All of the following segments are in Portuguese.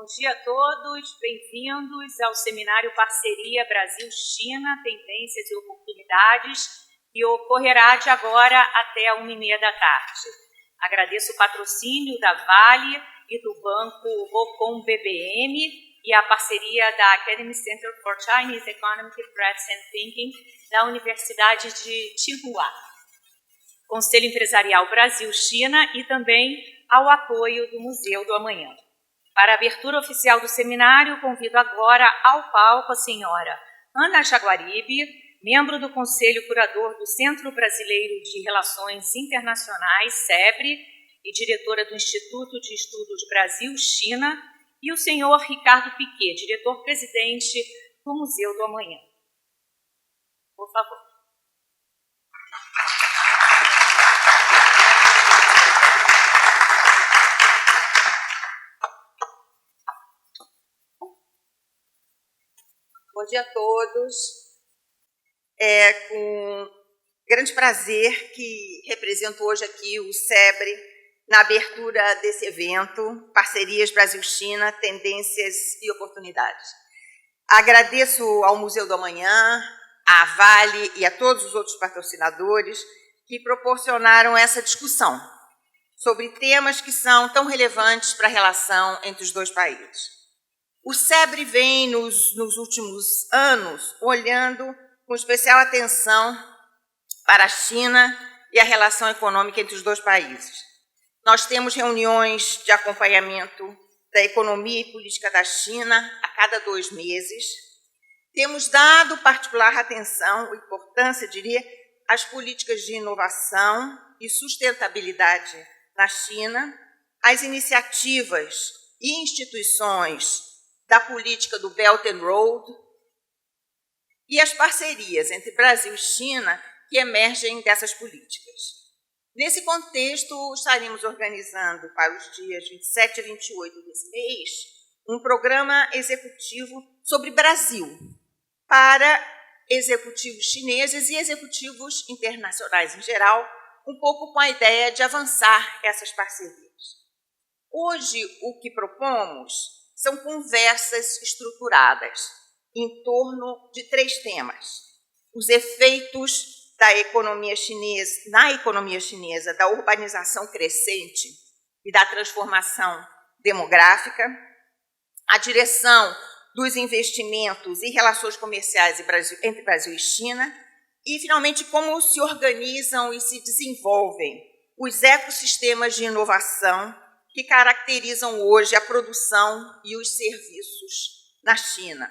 Bom dia a todos, bem-vindos ao seminário Parceria Brasil-China, Tendências e Oportunidades, que ocorrerá de agora até 1h30 da tarde. Agradeço o patrocínio da Vale e do Banco Bocom BBM e a parceria da Academy Center for Chinese Economic Practice and Thinking da Universidade de Tsinghua, Conselho Empresarial Brasil-China e também ao apoio do Museu do Amanhã. Para a abertura oficial do seminário, convido agora ao palco a senhora Ana Jaguaribe, membro do Conselho Curador do Centro Brasileiro de Relações Internacionais, SEBRE, e diretora do Instituto de Estudos Brasil-China, e o senhor Ricardo Piquet, diretor-presidente do Museu do Amanhã. Por favor. Bom dia a todos. É com grande prazer que represento hoje aqui o SEBRE na abertura desse evento, Parcerias Brasil-China, Tendências e Oportunidades. Agradeço ao Museu do Amanhã, à Vale e a todos os outros patrocinadores que proporcionaram essa discussão sobre temas que são tão relevantes para a relação entre os dois países. O SEBRE vem, nos últimos anos, olhando com especial atenção para a China e a relação econômica entre os dois países. Nós temos reuniões de acompanhamento da economia e política da China a cada 2 meses. Temos dado particular atenção, importância, diria, às políticas de inovação e sustentabilidade na China, às iniciativas e instituições da política do Belt and Road e as parcerias entre Brasil e China que emergem dessas políticas. Nesse contexto, estaremos organizando para os dias 27 e 28 desse mês um programa executivo sobre Brasil para executivos chineses e executivos internacionais em geral, um pouco com a ideia de avançar essas parcerias. Hoje, o que propomos são conversas estruturadas em torno de 3 temas: os efeitos da economia chinesa, na economia chinesa, da urbanização crescente e da transformação demográfica, a direção dos investimentos e relações comerciais entre Brasil e China, e, finalmente, como se organizam e se desenvolvem os ecossistemas de inovação que caracterizam hoje a produção e os serviços na China.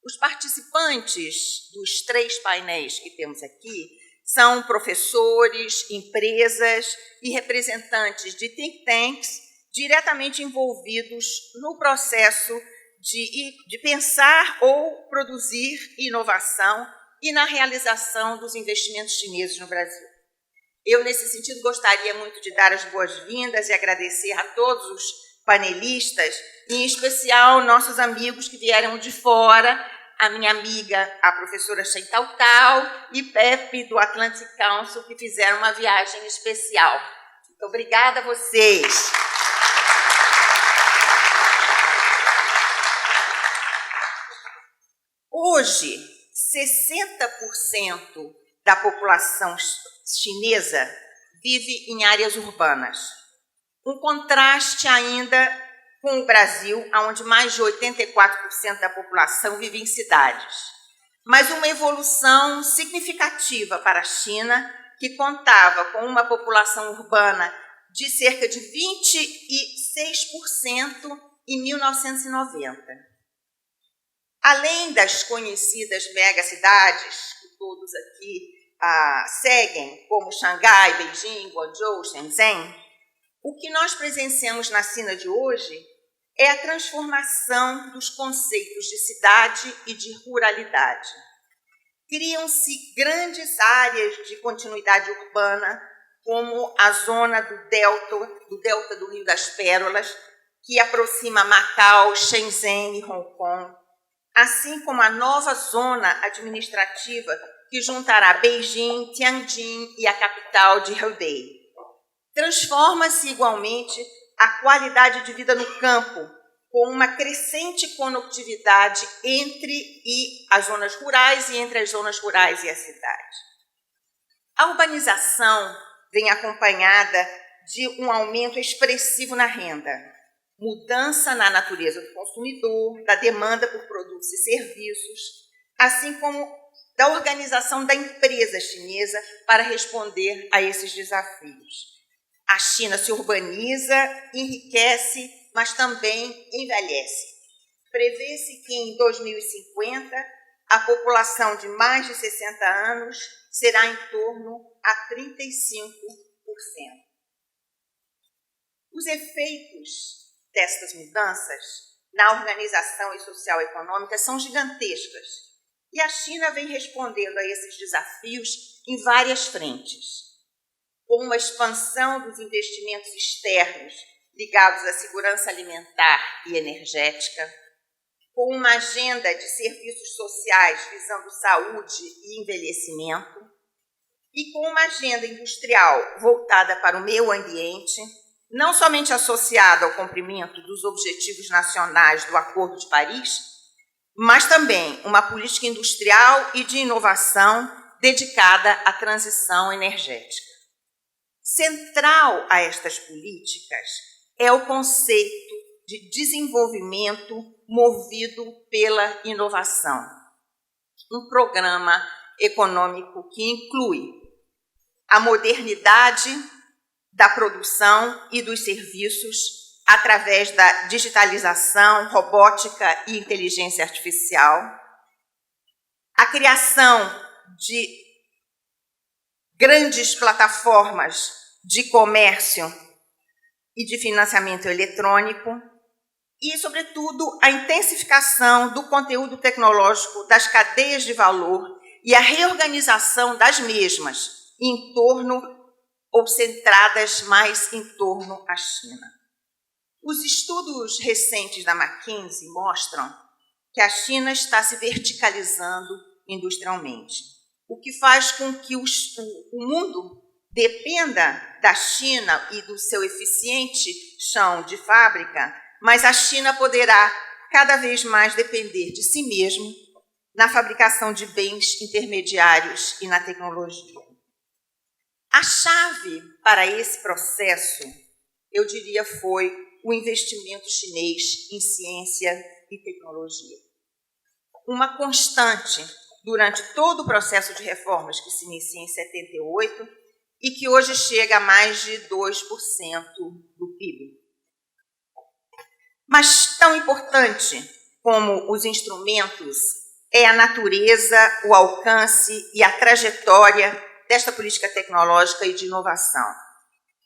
Os participantes dos 3 painéis que temos aqui são professores, empresas e representantes de think tanks diretamente envolvidos no processo de pensar ou produzir inovação e na realização dos investimentos chineses no Brasil. Eu, nesse sentido, gostaria muito de dar as boas-vindas e agradecer a todos os panelistas, em especial nossos amigos que vieram de fora, a minha amiga, a professora Shen Taotao, e Pepe, do Atlantic Council, que fizeram uma viagem especial. Muito obrigada a vocês. Hoje, 60% da população chinesa vive em áreas urbanas. Um contraste ainda com o Brasil, onde mais de 84% da população vive em cidades. Mas uma evolução significativa para a China, que contava com uma população urbana de cerca de 26% em 1990. Além das conhecidas megacidades, que todos aqui seguem, como Xangai, Beijing, Guangzhou, Shenzhen, o que nós presenciamos na China de hoje é a transformação dos conceitos de cidade e de ruralidade. Criam-se grandes áreas de continuidade urbana, como a zona do delta do Rio das Pérolas, que aproxima Macau, Shenzhen e Hong Kong, assim como a nova zona administrativa que juntará Beijing, Tianjin e a capital de Hebei. Transforma-se igualmente a qualidade de vida no campo, com uma crescente conectividade entre as zonas rurais e entre as zonas rurais e a cidade. A urbanização vem acompanhada de um aumento expressivo na renda, mudança na natureza do consumidor, da demanda por produtos e serviços, assim como da organização da empresa chinesa para responder a esses desafios. A China se urbaniza, enriquece, mas também envelhece. Prevê-se que em 2050 a população de mais de 60 anos será em torno a 35%. Os efeitos destas mudanças na organização e social econômica são gigantescas, e a China vem respondendo a esses desafios em várias frentes, com uma expansão dos investimentos externos ligados à segurança alimentar e energética, com uma agenda de serviços sociais visando saúde e envelhecimento, e com uma agenda industrial voltada para o meio ambiente, não somente associada ao cumprimento dos objetivos nacionais do Acordo de Paris, mas também uma política industrial e de inovação dedicada à transição energética. Central a estas políticas é o conceito de desenvolvimento movido pela inovação, um programa econômico que inclui a modernidade da produção e dos serviços através da digitalização, robótica e inteligência artificial, a criação de grandes plataformas de comércio e de financiamento eletrônico e, sobretudo, a intensificação do conteúdo tecnológico das cadeias de valor e a reorganização das mesmas em torno ou centradas mais em torno à China. Os estudos recentes da McKinsey mostram que a China está se verticalizando industrialmente, o que faz com que o mundo dependa da China e do seu eficiente chão de fábrica, mas a China poderá cada vez mais depender de si mesmo na fabricação de bens intermediários e na tecnologia. A chave para esse processo, eu diria, foi o investimento chinês em ciência e tecnologia. Uma constante durante todo o processo de reformas que se inicia em 78 e que hoje chega a mais de 2% do PIB. Mas tão importante como os instrumentos é a natureza, o alcance e a trajetória desta política tecnológica e de inovação.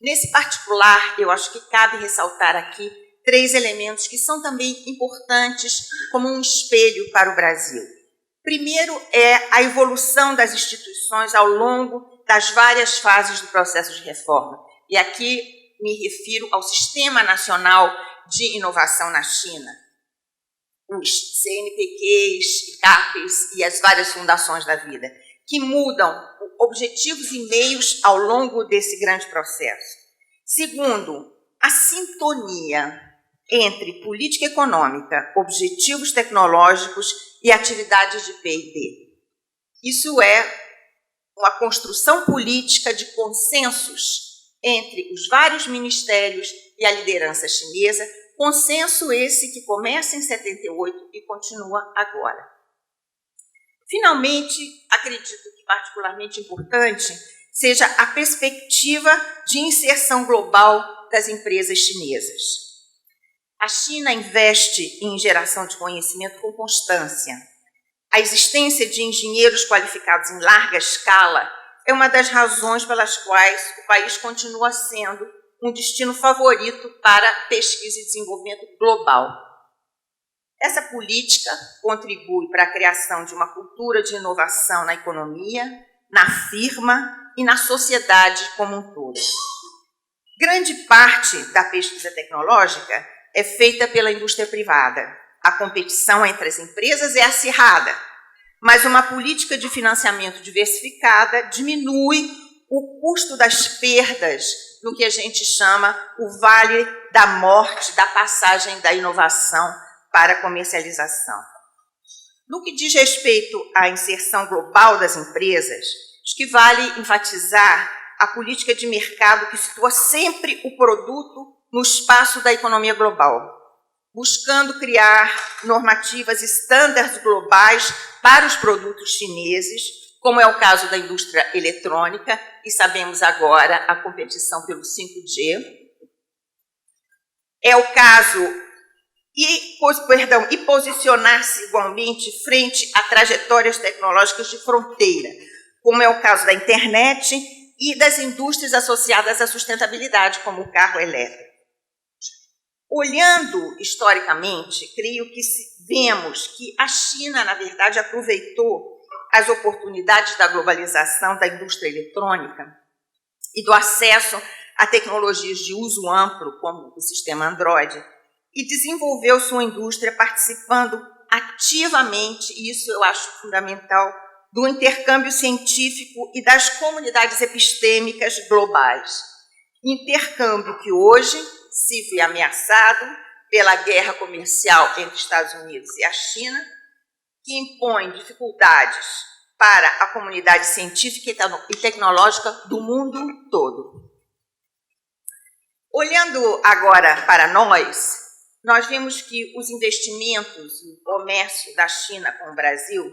Nesse particular, eu acho que cabe ressaltar aqui 3 elementos que são também importantes como um espelho para o Brasil. Primeiro é a evolução das instituições ao longo das várias fases do processo de reforma. E aqui me refiro ao Sistema Nacional de Inovação na China, os CNPqs, CAPES e as várias fundações da vida, que mudam objetivos e meios ao longo desse grande processo. Segundo, a sintonia entre política econômica, objetivos tecnológicos e atividades de P&D. Isso é uma construção política de consensos entre os vários ministérios e a liderança chinesa, consenso esse que começa em 78 e continua agora. Finalmente, acredito que particularmente importante seja a perspectiva de inserção global das empresas chinesas. A China investe em geração de conhecimento com constância. A existência de engenheiros qualificados em larga escala é uma das razões pelas quais o país continua sendo um destino favorito para pesquisa e desenvolvimento global. Essa política contribui para a criação de uma cultura de inovação na economia, na firma e na sociedade como um todo. Grande parte da pesquisa tecnológica é feita pela indústria privada. A competição entre as empresas é acirrada, mas uma política de financiamento diversificada diminui o custo das perdas no que a gente chama o vale da morte, da passagem da inovação para a comercialização. No que diz respeito à inserção global das empresas, acho que vale enfatizar a política de mercado que situa sempre o produto no espaço da economia global, buscando criar normativas estándares globais para os produtos chineses, como é o caso da indústria eletrônica, e sabemos agora a competição pelo 5G. É o caso e posicionar-se igualmente frente a trajetórias tecnológicas de fronteira, como é o caso da internet e das indústrias associadas à sustentabilidade, como o carro elétrico. Olhando historicamente, creio que vemos que a China, na verdade, aproveitou as oportunidades da globalização da indústria eletrônica e do acesso a tecnologias de uso amplo, como o sistema Android, e desenvolveu sua indústria participando ativamente, e isso eu acho fundamental, do intercâmbio científico e das comunidades epistêmicas globais. Intercâmbio que hoje se vê ameaçado pela guerra comercial entre Estados Unidos e a China, que impõe dificuldades para a comunidade científica e tecnológica do mundo todo. Olhando agora para nós vemos que os investimentos e o comércio da China com o Brasil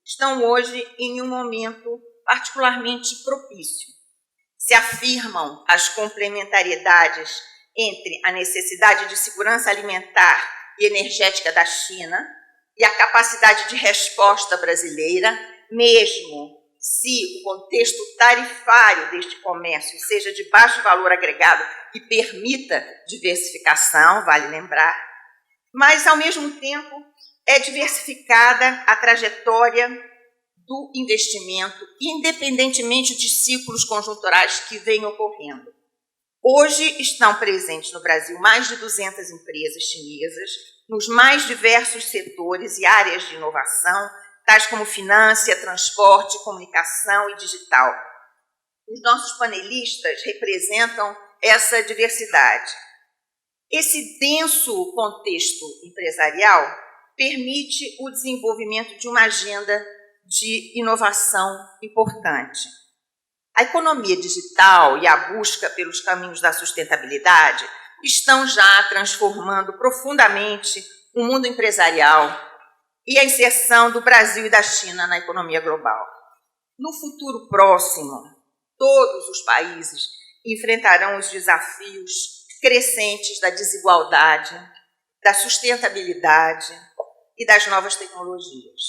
estão hoje em um momento particularmente propício. Se afirmam as complementariedades entre a necessidade de segurança alimentar e energética da China e a capacidade de resposta brasileira, mesmo se o contexto tarifário deste comércio seja de baixo valor agregado e permita diversificação, vale lembrar, mas, ao mesmo tempo, é diversificada a trajetória do investimento, independentemente de ciclos conjunturais que venham ocorrendo. Hoje estão presentes no Brasil mais de 200 empresas chinesas, nos mais diversos setores e áreas de inovação, tais como finança, transporte, comunicação e digital. Os nossos panelistas representam essa diversidade. Esse denso contexto empresarial permite o desenvolvimento de uma agenda de inovação importante. A economia digital e a busca pelos caminhos da sustentabilidade estão já transformando profundamente o mundo empresarial e a inserção do Brasil e da China na economia global. No futuro próximo, todos os países enfrentarão os desafios crescentes da desigualdade, da sustentabilidade e das novas tecnologias.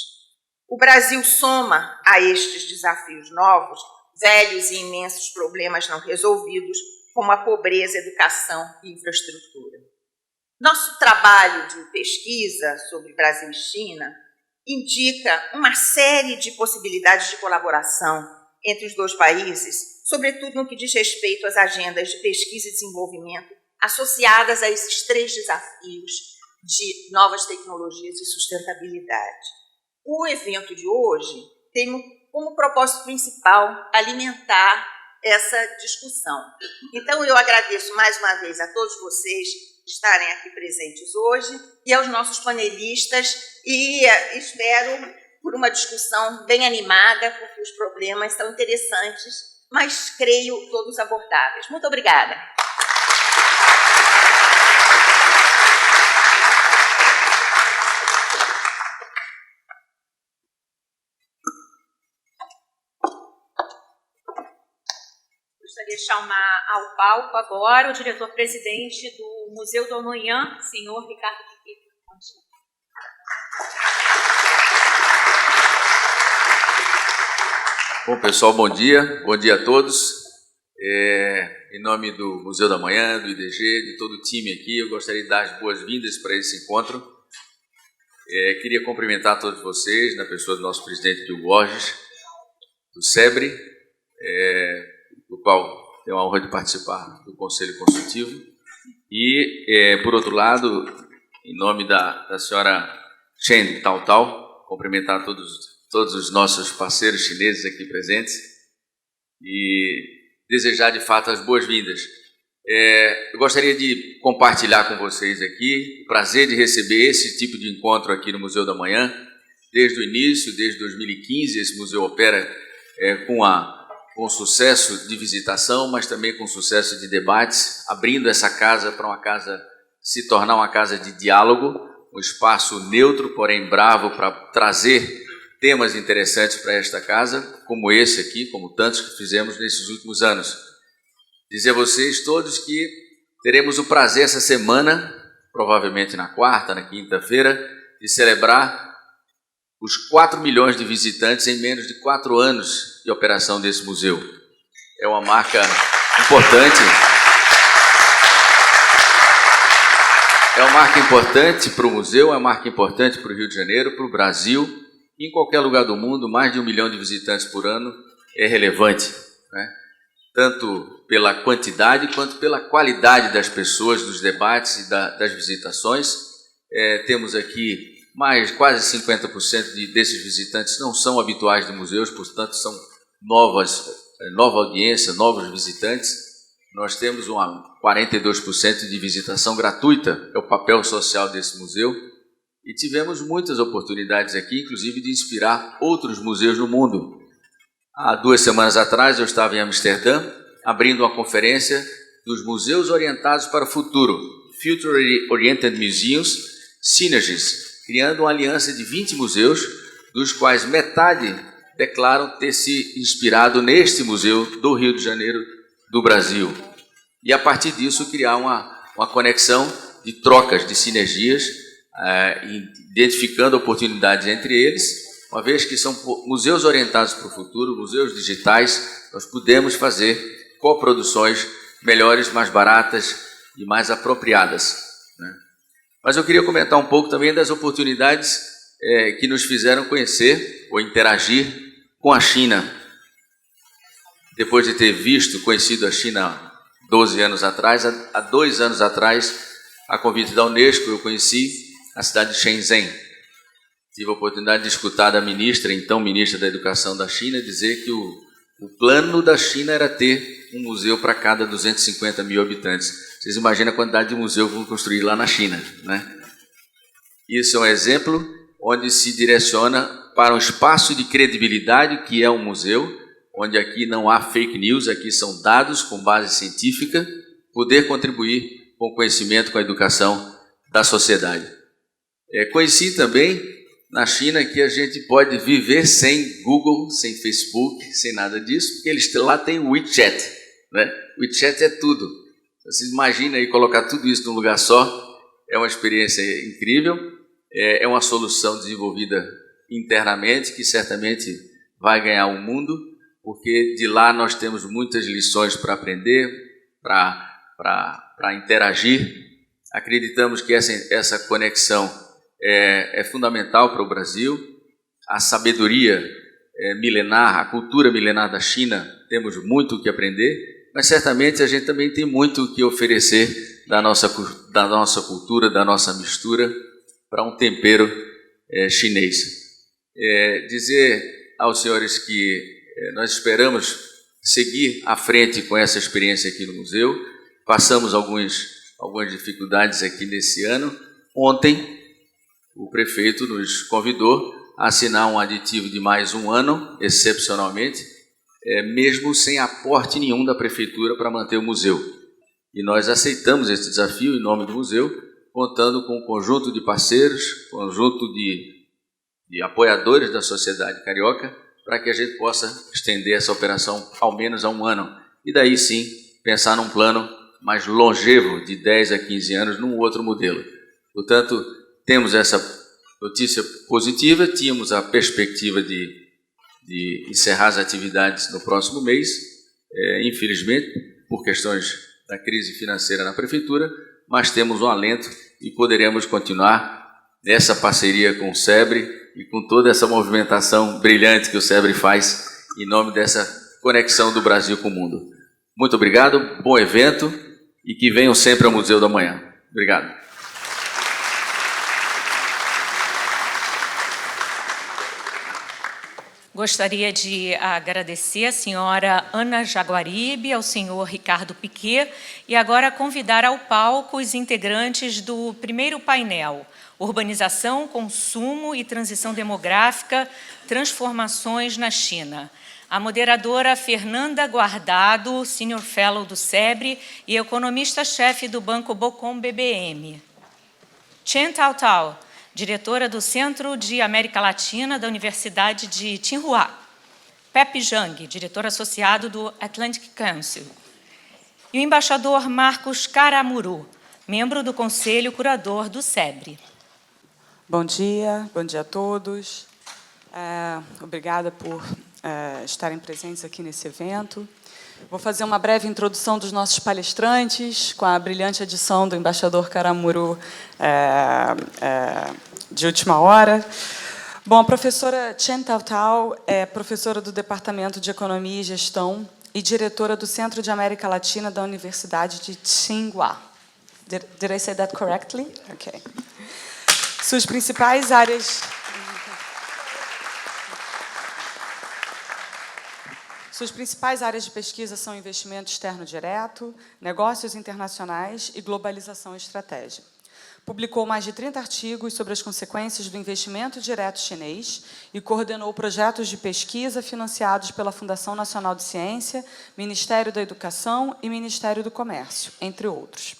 O Brasil soma a estes desafios novos velhos e imensos problemas não resolvidos, como a pobreza, educação e infraestrutura. Nosso trabalho de pesquisa sobre Brasil e China indica uma série de possibilidades de colaboração entre os dois países, sobretudo no que diz respeito às agendas de pesquisa e desenvolvimento associadas a esses três desafios de novas tecnologias e sustentabilidade. O evento de hoje tem como propósito principal alimentar essa discussão. Então, eu agradeço mais uma vez a todos vocês estarem aqui presentes hoje e aos nossos panelistas e espero por uma discussão bem animada, porque os problemas são interessantes, mas creio todos abordáveis. Muito obrigada. Gostaria de chamar ao palco agora o diretor-presidente do Museu do Amanhã, senhor Ricardo Piquet. Bom, pessoal, bom dia a todos. Em nome do Museu do Amanhã, do IDG, de todo o time aqui, eu gostaria de dar as boas-vindas para esse encontro. Queria cumprimentar todos vocês, na pessoa do nosso presidente Gil Borges, do SEBRE, do qual tenho a honra de participar do Conselho Consultivo. E, por outro lado, em nome da senhora Chen Taotao, cumprimentar todos os nossos parceiros chineses aqui presentes e desejar, de fato, as boas-vindas Eu gostaria de compartilhar com vocês aqui o prazer de receber esse tipo de encontro aqui no Museu da Manhã. Desde o início, desde 2015, esse museu opera com sucesso de visitação, mas também com sucesso de debates, abrindo essa casa para se tornar uma casa de diálogo, um espaço neutro, porém bravo, para trazer temas interessantes para esta casa, como esse aqui, como tantos que fizemos nesses últimos anos. Dizer a vocês todos que teremos o prazer essa semana, provavelmente na quarta, na quinta-feira, de celebrar os 4 milhões de visitantes em menos de 4 anos de operação desse museu. É uma marca importante. É uma marca importante para o museu, é uma marca importante para o Rio de Janeiro, para o Brasil. Em qualquer lugar do mundo, mais de 1 milhão de visitantes por ano é relevante, né? Tanto pela quantidade quanto pela qualidade das pessoas, dos debates e das visitações. Temos aqui quase 50% desses visitantes não são habituais de museus, portanto são nova audiência, novos visitantes. Nós temos 42% de visitação gratuita, é o papel social desse museu, e tivemos muitas oportunidades aqui, inclusive de inspirar outros museus no mundo. Há 2 semanas atrás eu estava em Amsterdã, abrindo uma conferência dos Museus Orientados para o Futuro, Future Oriented Museums, Synergies, criando uma aliança de 20 museus, dos quais metade declaram ter se inspirado neste museu do Rio de Janeiro, do Brasil. E a partir disso criar uma conexão de trocas, de sinergias, identificando oportunidades entre eles. Uma vez que são museus orientados para o futuro, museus digitais, nós podemos fazer coproduções melhores, mais baratas e mais apropriadas, né? Mas eu queria comentar um pouco também das oportunidades que nos fizeram conhecer ou interagir com a China. Depois de ter conhecido a China 12 anos atrás, há 2 anos atrás, a convite da Unesco, eu conheci a cidade de Shenzhen. Tive a oportunidade de escutar da então ministra da Educação da China, dizer que o plano da China era ter um museu para cada 250 mil habitantes. Vocês imaginam a quantidade de museu que vão construir lá na China, né? Isso é um exemplo onde se direciona para um espaço de credibilidade que é um museu, onde aqui não há fake news, aqui são dados com base científica, poder contribuir com o conhecimento, com a educação da sociedade. Conheci também na China que a gente pode viver sem Google, sem Facebook, sem nada disso, porque eles lá têm o WeChat, né? WeChat é tudo. Vocês imaginam aí colocar tudo isso num lugar só, é uma experiência incrível, é uma solução desenvolvida internamente que certamente vai ganhar o mundo, porque de lá nós temos muitas lições para aprender, para interagir. Acreditamos que essa conexão é fundamental para o Brasil. A sabedoria milenar, a cultura milenar da China, temos muito o que aprender, mas certamente a gente também tem muito o que oferecer da nossa cultura, da nossa mistura, para um tempero chinês. Dizer aos senhores que nós esperamos seguir à frente com essa experiência aqui no museu. Passamos algumas dificuldades aqui nesse ano. Ontem, o prefeito nos convidou a assinar um aditivo de mais 1 ano, excepcionalmente, mesmo sem aporte nenhum da prefeitura para manter o museu. E nós aceitamos esse desafio em nome do museu, contando com um conjunto de parceiros, conjunto de apoiadores da sociedade carioca, para que a gente possa estender essa operação ao menos a 1 ano. E daí sim, pensar num plano mais longevo, de 10 a 15 anos, num outro modelo. Portanto, temos essa notícia positiva, tínhamos a perspectiva de encerrar as atividades no próximo mês, infelizmente, por questões da crise financeira na prefeitura, mas temos um alento e poderemos continuar nessa parceria com o SEBRE e com toda essa movimentação brilhante que o SEBRE faz em nome dessa conexão do Brasil com o mundo. Muito obrigado, bom evento e que venham sempre ao Museu da Manhã. Obrigado. Gostaria de agradecer à senhora Ana Jaguaribe, ao senhor Ricardo Piquet, e agora convidar ao palco os integrantes do primeiro painel, Urbanização, Consumo e Transição Demográfica, Transformações na China. A moderadora Fernanda Guardado, Senior Fellow do SEBRE e economista-chefe do Banco Bocom BBM. Chen Taotao, diretora do Centro de América Latina da Universidade de Tsinghua. Pepe Zhang, diretor associado do Atlantic Council. E o embaixador Marcos Karamuru, membro do Conselho Curador do SEBRE. Bom dia a todos. Obrigada por estarem presentes aqui nesse evento. Vou fazer uma breve introdução dos nossos palestrantes, com a brilhante adição do embaixador Karamuru de última hora. Bom, a professora Chen Taotao é professora do Departamento de Economia e Gestão e diretora do Centro de América Latina da Universidade de Tsinghua. Did I say that correctly? Okay. Suas principais áreas... Suas principais áreas de pesquisa são investimento externo direto, negócios internacionais e globalização e estratégia. Publicou mais de 30 artigos sobre as consequências do investimento direto chinês e coordenou projetos de pesquisa financiados pela Fundação Nacional de Ciência, Ministério da Educação e Ministério do Comércio, entre outros.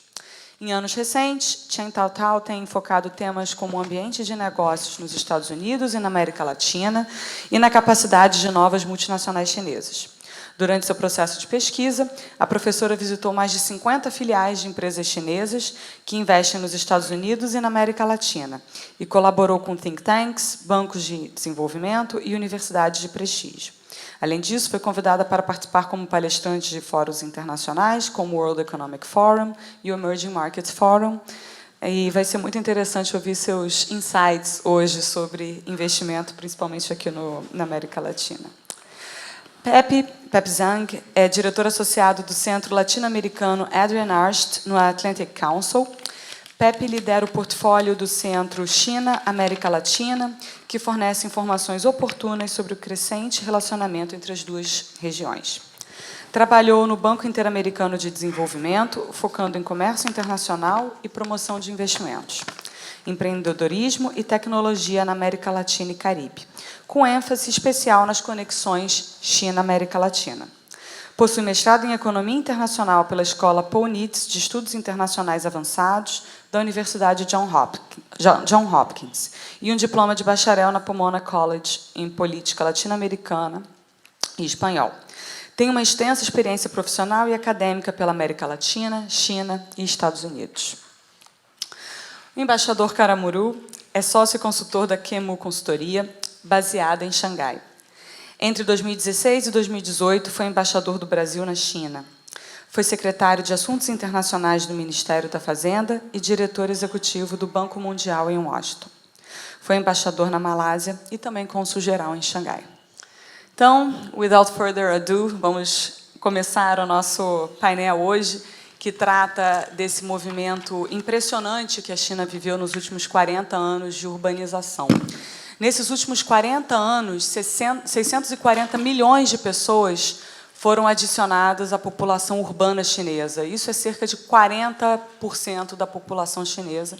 Em anos recentes, Chen Taotao tem enfocado temas como o ambiente de negócios nos Estados Unidos e na América Latina e na capacidade de novas multinacionais chinesas. Durante seu processo de pesquisa, a professora visitou mais de 50 filiais de empresas chinesas que investem nos Estados Unidos e na América Latina e colaborou com think tanks, bancos de desenvolvimento e universidades de prestígio. Além disso, foi convidada para participar como palestrante de fóruns internacionais, como o World Economic Forum e o Emerging Markets Forum. E vai ser muito interessante ouvir seus insights hoje sobre investimento, principalmente aqui na América Latina. Pepe Zhang é diretor associado do Centro Latino-Americano Adrian Arsht, no Atlantic Council. Pepe lidera o portfólio do Centro China-América Latina, que fornece informações oportunas sobre o crescente relacionamento entre as duas regiões. Trabalhou no Banco Interamericano de Desenvolvimento, focando em comércio internacional e promoção de investimentos, empreendedorismo e tecnologia na América Latina e Caribe, com ênfase especial nas conexões China-América Latina. Possui mestrado em Economia Internacional pela Escola Paul Nitze de Estudos Internacionais Avançados da Universidade John Hopkins e um diploma de bacharel na Pomona College em Política Latino-Americana e Espanhol. Tem uma extensa experiência profissional e acadêmica pela América Latina, China e Estados Unidos. O embaixador Karamuru é sócio e consultor da Kemu Consultoria, baseada em Xangai. Entre 2016 e 2018, foi embaixador do Brasil na China. Foi secretário de Assuntos Internacionais do Ministério da Fazenda e diretor executivo do Banco Mundial em Washington. Foi embaixador na Malásia e também cônsul-geral em Xangai. Então, without further ado, vamos começar o nosso painel hoje, que trata desse movimento impressionante que a China viveu nos últimos 40 anos de urbanização. Nesses últimos 40 anos, 640 milhões de pessoas foram adicionadas à população urbana chinesa. Isso é cerca de 40% da população chinesa.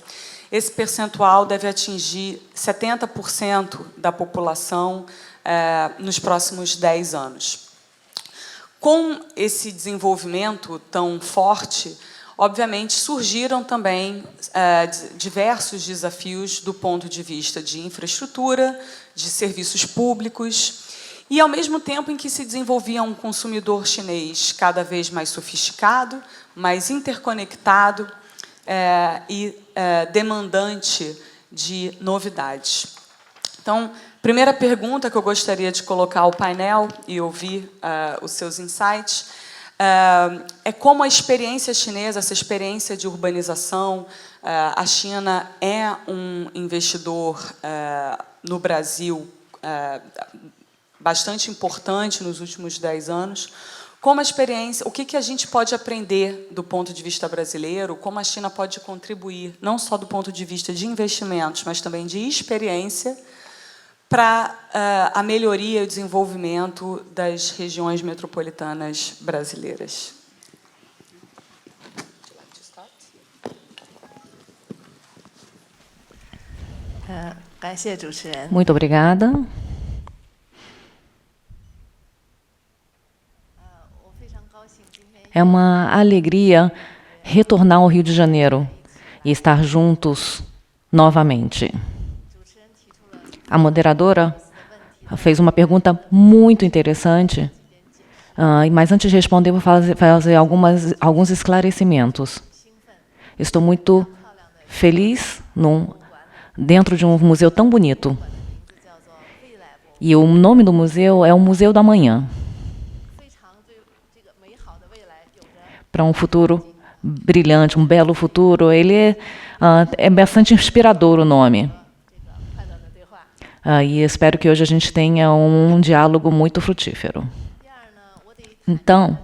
Esse percentual deve atingir 70% da população nos próximos 10 anos. Com esse desenvolvimento tão forte, obviamente, surgiram também diversos desafios do ponto de vista de infraestrutura, de serviços públicos, e, ao mesmo tempo em que se desenvolvia um consumidor chinês cada vez mais sofisticado, mais interconectado e demandante de novidades. Então, primeira pergunta que eu gostaria de colocar ao painel e ouvir os seus insights é como a experiência chinesa, essa experiência de urbanização, a China é um investidor no Brasil bastante importante nos últimos 10 anos. Como a experiência, o que a gente pode aprender do ponto de vista brasileiro, como a China pode contribuir, não só do ponto de vista de investimentos, mas também de experiência, para a melhoria e o desenvolvimento das regiões metropolitanas brasileiras. Muito obrigada. É uma alegria retornar ao Rio de Janeiro e estar juntos novamente. A moderadora fez uma pergunta muito interessante, mas antes de responder, vou fazer alguns esclarecimentos. Estou muito feliz dentro de um museu tão bonito. E o nome do museu é o Museu da Manhã. Para um futuro brilhante, um belo futuro, ele é bastante inspirador o nome. E espero que hoje a gente tenha um diálogo muito frutífero. Então,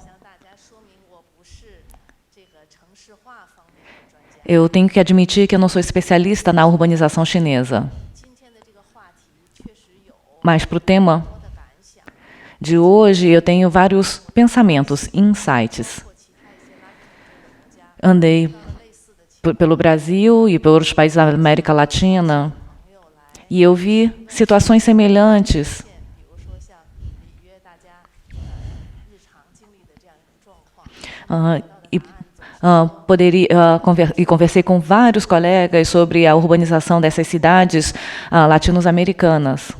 eu tenho que admitir que eu não sou especialista na urbanização chinesa. Mas para o tema de hoje, eu tenho vários pensamentos, insights. Andei pelo Brasil e por outros países da América Latina e eu vi situações semelhantes. Conversei com vários colegas sobre a urbanização dessas cidades latino-americanas.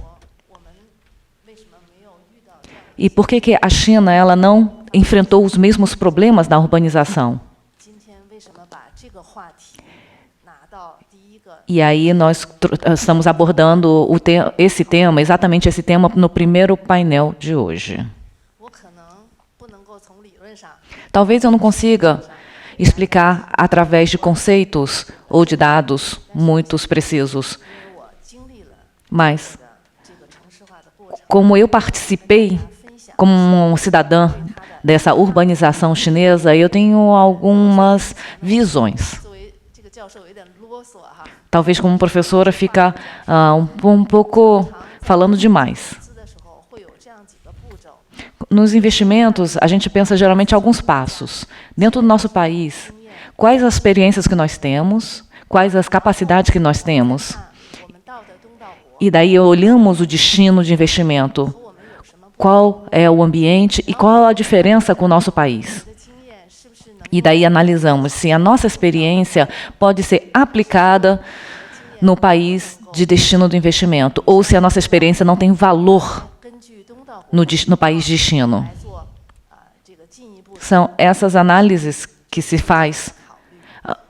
E por que a China ela não enfrentou os mesmos problemas na urbanização? E aí nós estamos abordando exatamente esse tema, no primeiro painel de hoje. Talvez eu não consiga explicar através de conceitos ou de dados muito precisos, mas como eu participei como um cidadã dessa urbanização chinesa, eu tenho algumas visões. Talvez como professora fica um pouco falando demais. Nos investimentos, a gente pensa geralmente em alguns passos. Dentro do nosso país, quais as experiências que nós temos, quais as capacidades que nós temos. E daí olhamos o destino de investimento. Qual é o ambiente e qual a diferença com o nosso país. E daí analisamos se a nossa experiência pode ser aplicada no país de destino do investimento, ou se a nossa experiência não tem valor no país de destino. São essas análises que se faz,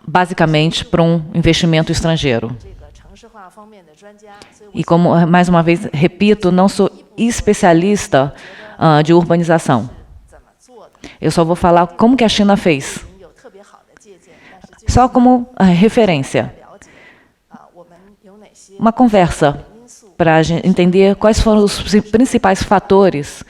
basicamente, para um investimento estrangeiro. E como, mais uma vez, repito, não sou especialista de urbanização. Eu só vou falar como que a China fez. Só como referência. Uma conversa para entender quais foram os principais fatores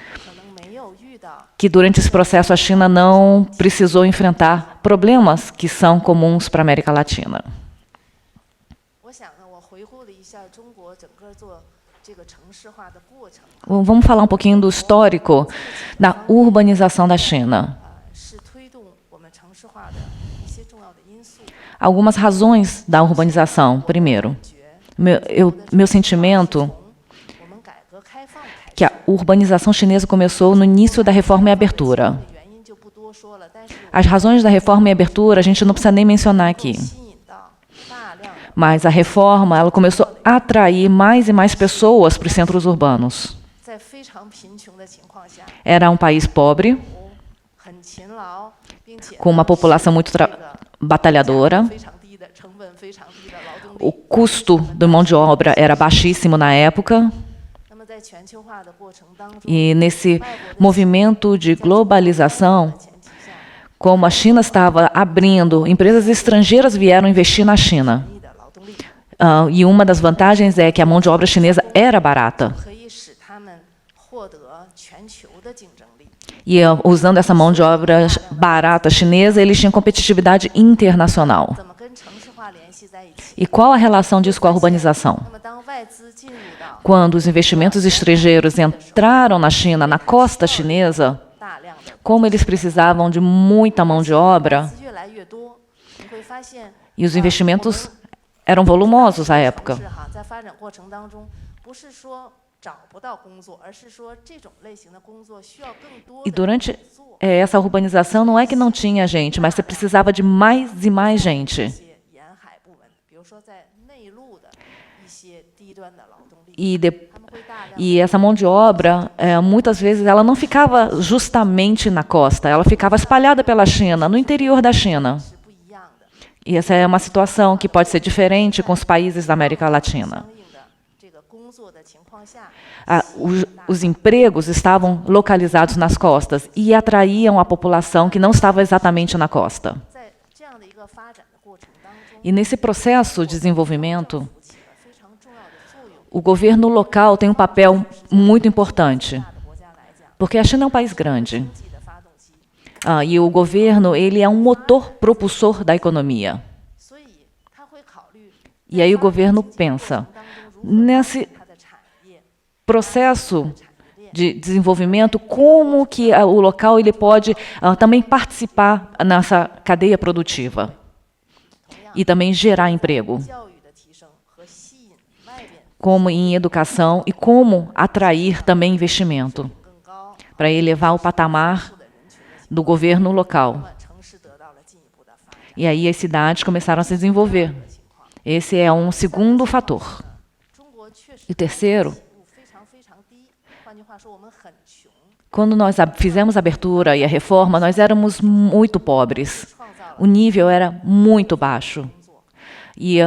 que durante esse processo a China não precisou enfrentar problemas que são comuns para a América Latina. Vamos falar um pouquinho do histórico da urbanização da China. Algumas razões da urbanização. Primeiro, meu sentimento que a urbanização chinesa começou no início da Reforma e Abertura. As razões da Reforma e Abertura a gente não precisa nem mencionar aqui. Mas a reforma ela começou a atrair mais e mais pessoas para os centros urbanos. Era um país pobre, com uma população muito batalhadora. O custo da mão de obra era baixíssimo na época. E nesse movimento de globalização, como a China estava abrindo, empresas estrangeiras vieram investir na China. E uma das vantagens é que a mão de obra chinesa era barata. E usando essa mão de obra barata chinesa, eles tinham competitividade internacional. E qual a relação disso com a urbanização? Quando os investimentos estrangeiros entraram na China, na costa chinesa, como eles precisavam de muita mão de obra, e os investimentos eram volumosos à época. E durante essa urbanização não é que não tinha gente, mas você precisava de mais e mais gente. E essa mão de obra, muitas vezes, ela não ficava justamente na costa, ela ficava espalhada pela China, no interior da China. E essa é uma situação que pode ser diferente com os países da América Latina. Os empregos estavam localizados nas costas e atraíam a população que não estava exatamente na costa. E nesse processo de desenvolvimento, o governo local tem um papel muito importante, porque a China é um país grande. E o governo ele é um motor propulsor da economia. E aí o governo pensa, nesse processo de desenvolvimento, como que o local ele pode também participar nessa cadeia produtiva e também gerar emprego, como em educação e como atrair também investimento para elevar o patamar do governo local. E aí as cidades começaram a se desenvolver. Esse é um segundo fator. E o terceiro, quando nós fizemos a abertura e a reforma, nós éramos muito pobres. O nível era muito baixo. E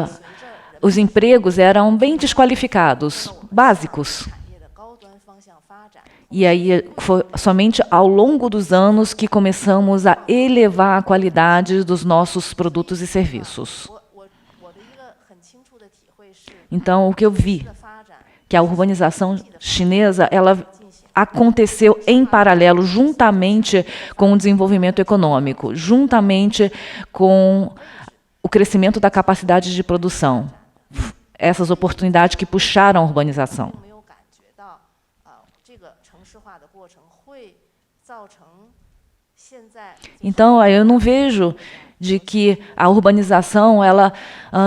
os empregos eram bem desqualificados, básicos. E aí foi somente ao longo dos anos que começamos a elevar a qualidade dos nossos produtos e serviços. Então, o que eu vi, que a urbanização chinesa, ela aconteceu em paralelo, juntamente com o desenvolvimento econômico, juntamente com o crescimento da capacidade de produção. Essas oportunidades que puxaram a urbanização. Então, eu não vejo de que a urbanização ela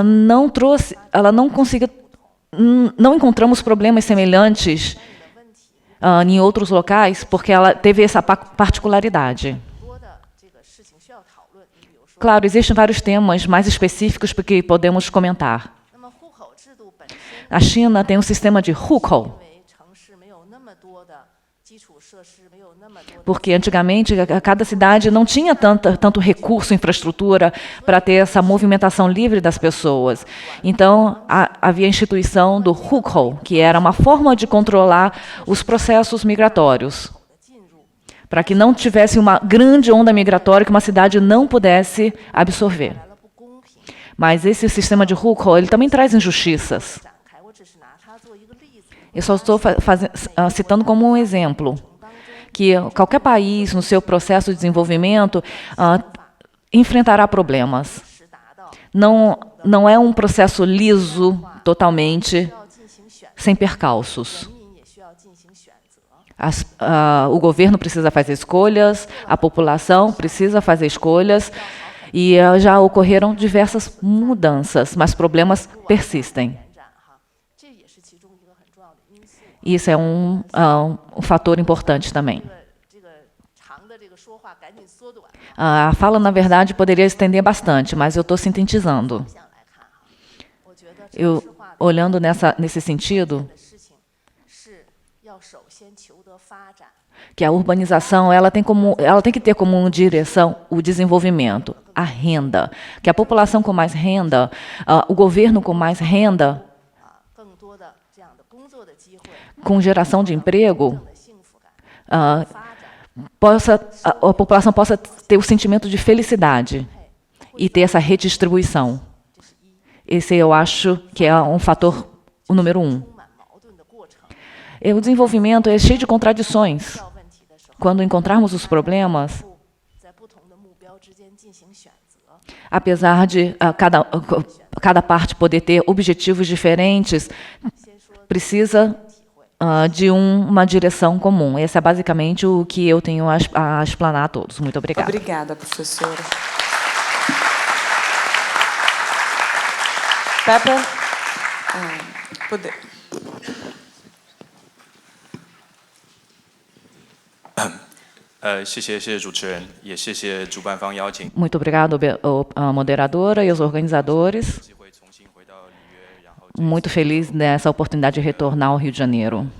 não trouxe, ela não consiga, não encontramos problemas semelhantes em outros locais, porque ela teve essa particularidade. Claro, existem vários temas mais específicos que podemos comentar. A China tem um sistema de hukou, porque antigamente cada cidade não tinha tanto recurso, infraestrutura para ter essa movimentação livre das pessoas. Então, havia a instituição do hukou, que era uma forma de controlar os processos migratórios, para que não tivesse uma grande onda migratória que uma cidade não pudesse absorver. Mas esse sistema de hukou, ele também traz injustiças. Eu só estou citando como um exemplo, que qualquer país, no seu processo de desenvolvimento, enfrentará problemas. Não é um processo liso, totalmente, sem percalços. O governo precisa fazer escolhas, a população precisa fazer escolhas, e já ocorreram diversas mudanças, mas problemas persistem. Isso é um fator importante também. A fala, na verdade, poderia estender bastante, mas eu estou sintetizando. Olhando nesse sentido, que a urbanização ela tem que ter como direção o desenvolvimento, a renda, que a população com mais renda, o governo com mais renda, com geração de emprego, a população possa ter o sentimento de felicidade e ter essa redistribuição. Esse eu acho que é um fator, o número 1. O desenvolvimento é cheio de contradições. Quando encontrarmos os problemas, apesar de cada parte poder ter objetivos diferentes, precisa de uma direção comum. Esse é basicamente o que eu tenho a explanar a todos. Muito obrigada. Obrigada, professora. Pepper, poder. Muito obrigado, a moderadora e os organizadores. Muito feliz nessa oportunidade de retornar ao Rio de Janeiro.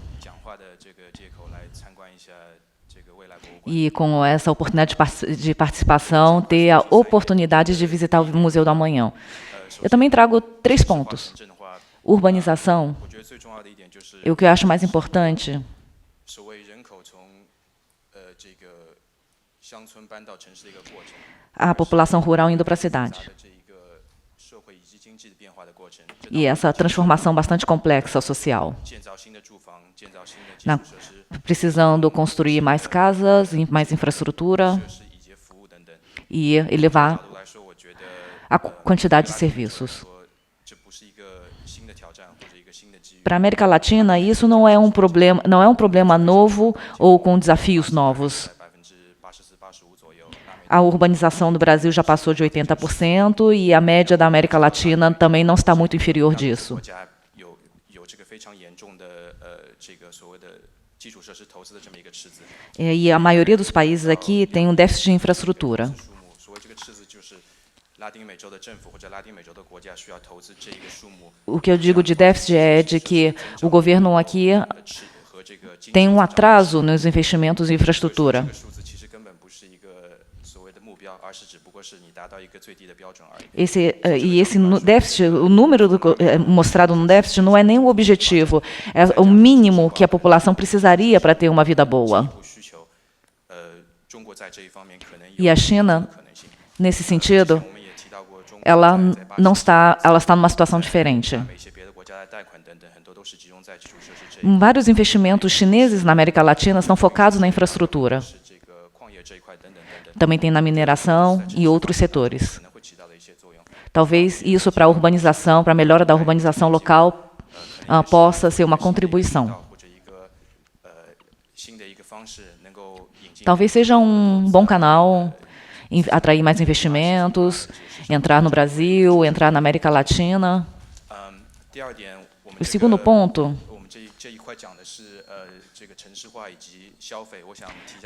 E com essa oportunidade de participação, ter a oportunidade de visitar o Museu do Amanhã. Eu também trago 3 pontos. Urbanização. E o que eu acho mais importante, a população rural indo para a cidade. E essa transformação bastante complexa social. Precisando construir mais casas, mais infraestrutura e elevar a quantidade de serviços. Para a América Latina, isso não é um problema novo ou com desafios novos. A urbanização do Brasil já passou de 80% e a média da América Latina também não está muito inferior disso. E a maioria dos países aqui tem um déficit de infraestrutura. O que eu digo de déficit é de que o governo aqui tem um atraso nos investimentos em infraestrutura. Esse déficit, o número mostrado no déficit não é nem o objetivo, é o mínimo que a população precisaria para ter uma vida boa. E a China, nesse sentido, ela está numa situação diferente. Vários investimentos chineses na América Latina estão focados na infraestrutura. Também tem na mineração e outros setores. Talvez isso para a urbanização, para a melhora da urbanização local, possa ser uma contribuição. Talvez seja um bom canal, atrair mais investimentos, entrar no Brasil, entrar na América Latina. O segundo ponto,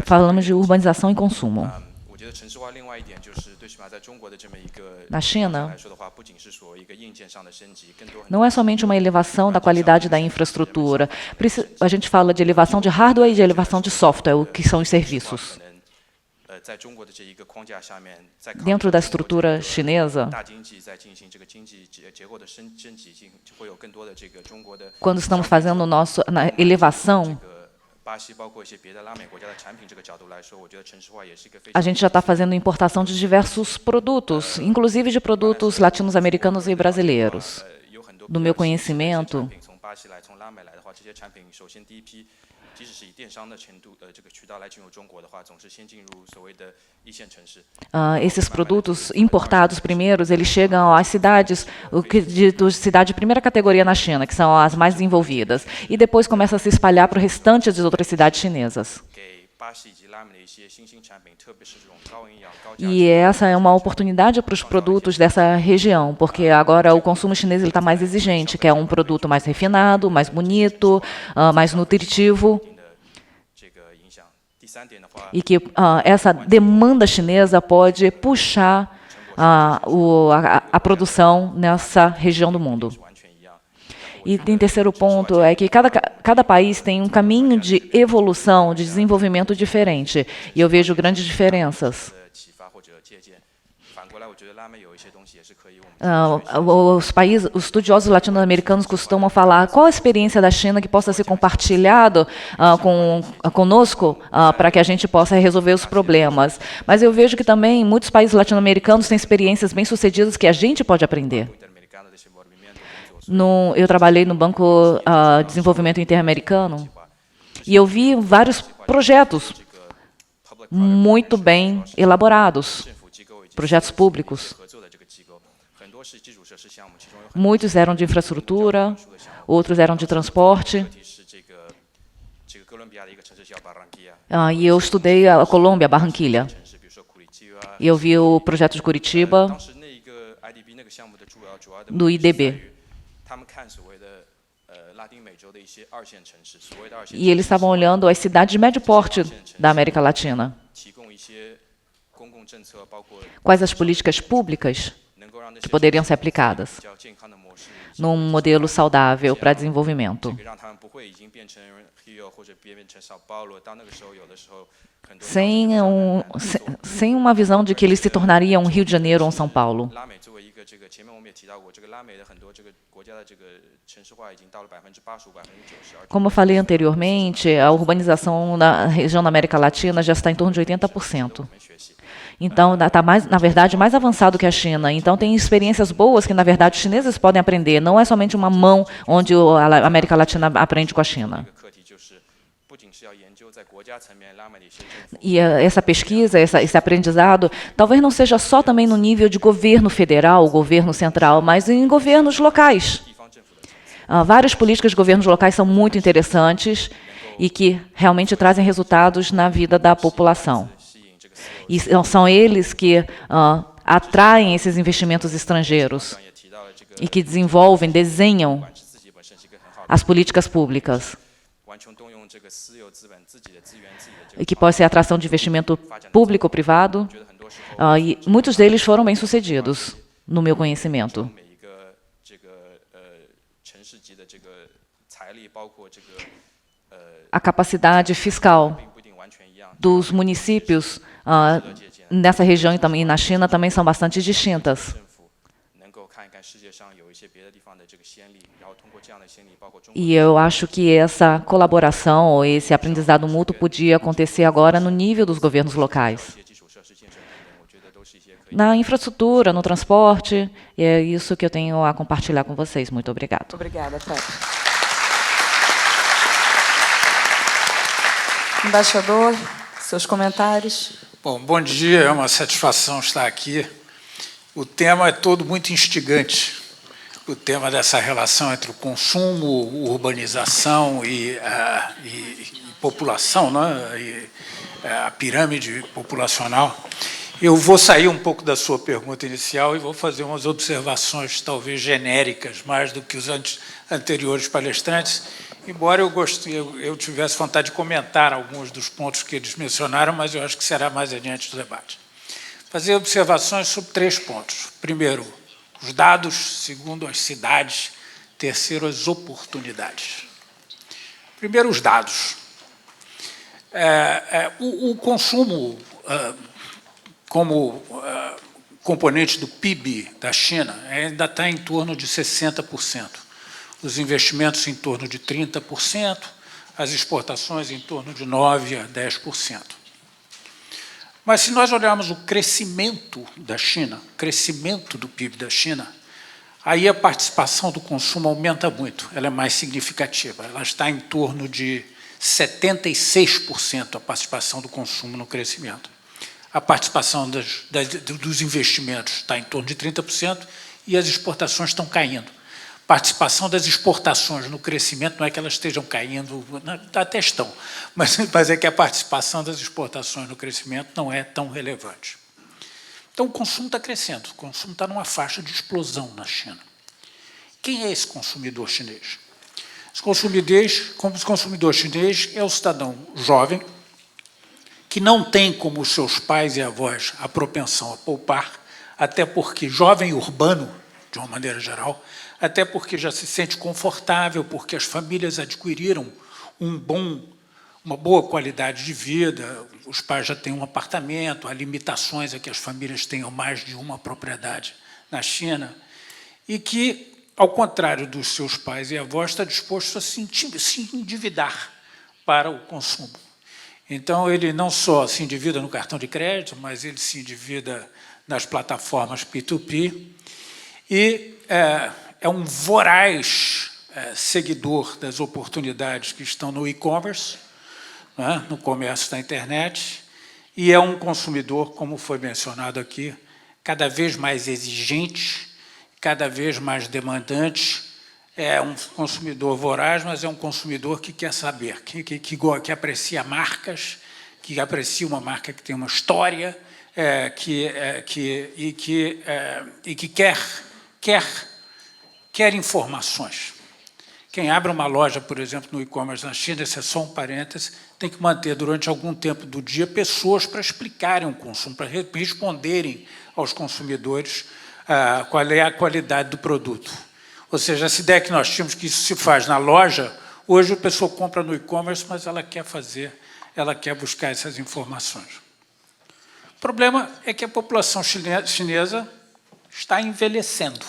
falamos de urbanização e consumo. Na China, não é somente uma elevação da qualidade da infraestrutura. A gente fala de elevação de hardware e de elevação de software, o que são os serviços. Dentro da estrutura chinesa, quando estamos fazendo na elevação, a gente já está fazendo importação de diversos produtos, inclusive de produtos latino-americanos e brasileiros. Do meu conhecimento, esses produtos importados primeiros, eles chegam às cidades, cidade de primeira categoria na China, que são as mais desenvolvidas, e depois começa a se espalhar para o restante das outras cidades chinesas. E essa é uma oportunidade para os produtos dessa região, porque agora o consumo chinês está mais exigente, quer um produto mais refinado, mais bonito, mais nutritivo. E que essa demanda chinesa pode puxar a produção nessa região do mundo. E tem terceiro ponto, é que cada país tem um caminho de evolução, de desenvolvimento diferente. E eu vejo grandes diferenças. Os estudiosos latino-americanos costumam falar qual a experiência da China que possa ser compartilhado conosco para que a gente possa resolver os problemas. Mas eu vejo que também muitos países latino-americanos têm experiências bem-sucedidas que a gente pode aprender. Eu trabalhei no Banco de Desenvolvimento Interamericano e eu vi vários projetos muito bem elaborados, projetos públicos, Muitos eram de infraestrutura, outros eram de transporte. E eu estudei a Colômbia, Barranquilha. E eu vi o projeto de Curitiba, do IDB. E eles estavam olhando as cidades de médio porte da América Latina. Quais as políticas públicas que poderiam ser aplicadas num modelo saudável para desenvolvimento. Sem uma visão de que eles se tornariam um Rio de Janeiro ou um São Paulo. Como eu falei anteriormente, a urbanização na região da América Latina já está em torno de 80%. Então, está, na verdade, mais avançado que a China. Então, tem experiências boas que, na verdade, os chineses podem aprender. Não é somente uma mão onde a América Latina aprende com a China. E essa pesquisa, esse aprendizado, talvez não seja só também no nível de governo federal, governo central, mas em governos locais. Várias políticas de governos locais são muito interessantes e que realmente trazem resultados na vida da população. E são eles que atraem esses investimentos estrangeiros e que desenvolvem, desenham as políticas públicas. E que pode ser atração de investimento público ou privado. E muitos deles foram bem-sucedidos, no meu conhecimento. A capacidade fiscal dos municípios nessa região e também na China também são bastante distintas. E eu acho que essa colaboração ou esse aprendizado mútuo podia acontecer agora no nível dos governos locais. Na infraestrutura, no transporte, é isso que eu tenho a compartilhar com vocês. Muito obrigado. Obrigada, Tati. Embaixador, seus comentários. Bom dia, é uma satisfação estar aqui. O tema é todo muito instigante. O tema dessa relação entre o consumo, urbanização e população, né? E a pirâmide populacional. Eu vou sair um pouco da sua pergunta inicial e vou fazer umas observações, talvez genéricas, mais do que os anteriores palestrantes, embora eu tivesse vontade de comentar alguns dos pontos que eles mencionaram, mas eu acho que será mais adiante do debate. Fazer observações sobre 3 pontos. Primeiro, os dados. Segundo, as cidades. Terceiro, as oportunidades. Primeiro, os dados. O consumo como componente do PIB da China ainda está em torno de 60%. Os investimentos em torno de 30%, as exportações em torno de 9% a 10%. Mas, se nós olharmos o crescimento da China, o crescimento do PIB da China, aí a participação do consumo aumenta muito, ela é mais significativa, ela está em torno de 76% a participação do consumo no crescimento. A participação dos investimentos está em torno de 30% e as exportações estão caindo. A participação das exportações no crescimento não é que elas estejam caindo, até estão, mas é que a participação das exportações no crescimento não é tão relevante. Então, o consumo está crescendo, o consumo está numa faixa de explosão na China. Quem é esse consumidor chinês? Esse consumidor chinês é o cidadão jovem, que não tem, como os seus pais e avós, a propensão a poupar, até porque jovem urbano, de uma maneira geral, até porque já se sente confortável, porque as famílias adquiriram uma boa qualidade de vida, os pais já têm um apartamento, há limitações a que as famílias tenham mais de uma propriedade na China, e que, ao contrário dos seus pais e avós, está disposto a se endividar para o consumo. Então, ele não só se endivida no cartão de crédito, mas ele se endivida nas plataformas P2P e é um voraz seguidor das oportunidades que estão no e-commerce, né, no comércio da internet, e é um consumidor, como foi mencionado aqui, cada vez mais exigente, cada vez mais demandante, é um consumidor voraz, mas é um consumidor que quer saber, que aprecia marcas, que aprecia uma marca que tem uma história, e que quer informações. Quem abre uma loja, por exemplo, no e-commerce na China, esse é só um parêntese, tem que manter durante algum tempo do dia pessoas para explicarem o consumo, para responderem aos consumidores qual é a qualidade do produto. Ou seja, essa ideia que nós tínhamos que isso se faz na loja, hoje a pessoa compra no e-commerce, mas ela quer buscar essas informações. O problema é que a população chinesa está envelhecendo.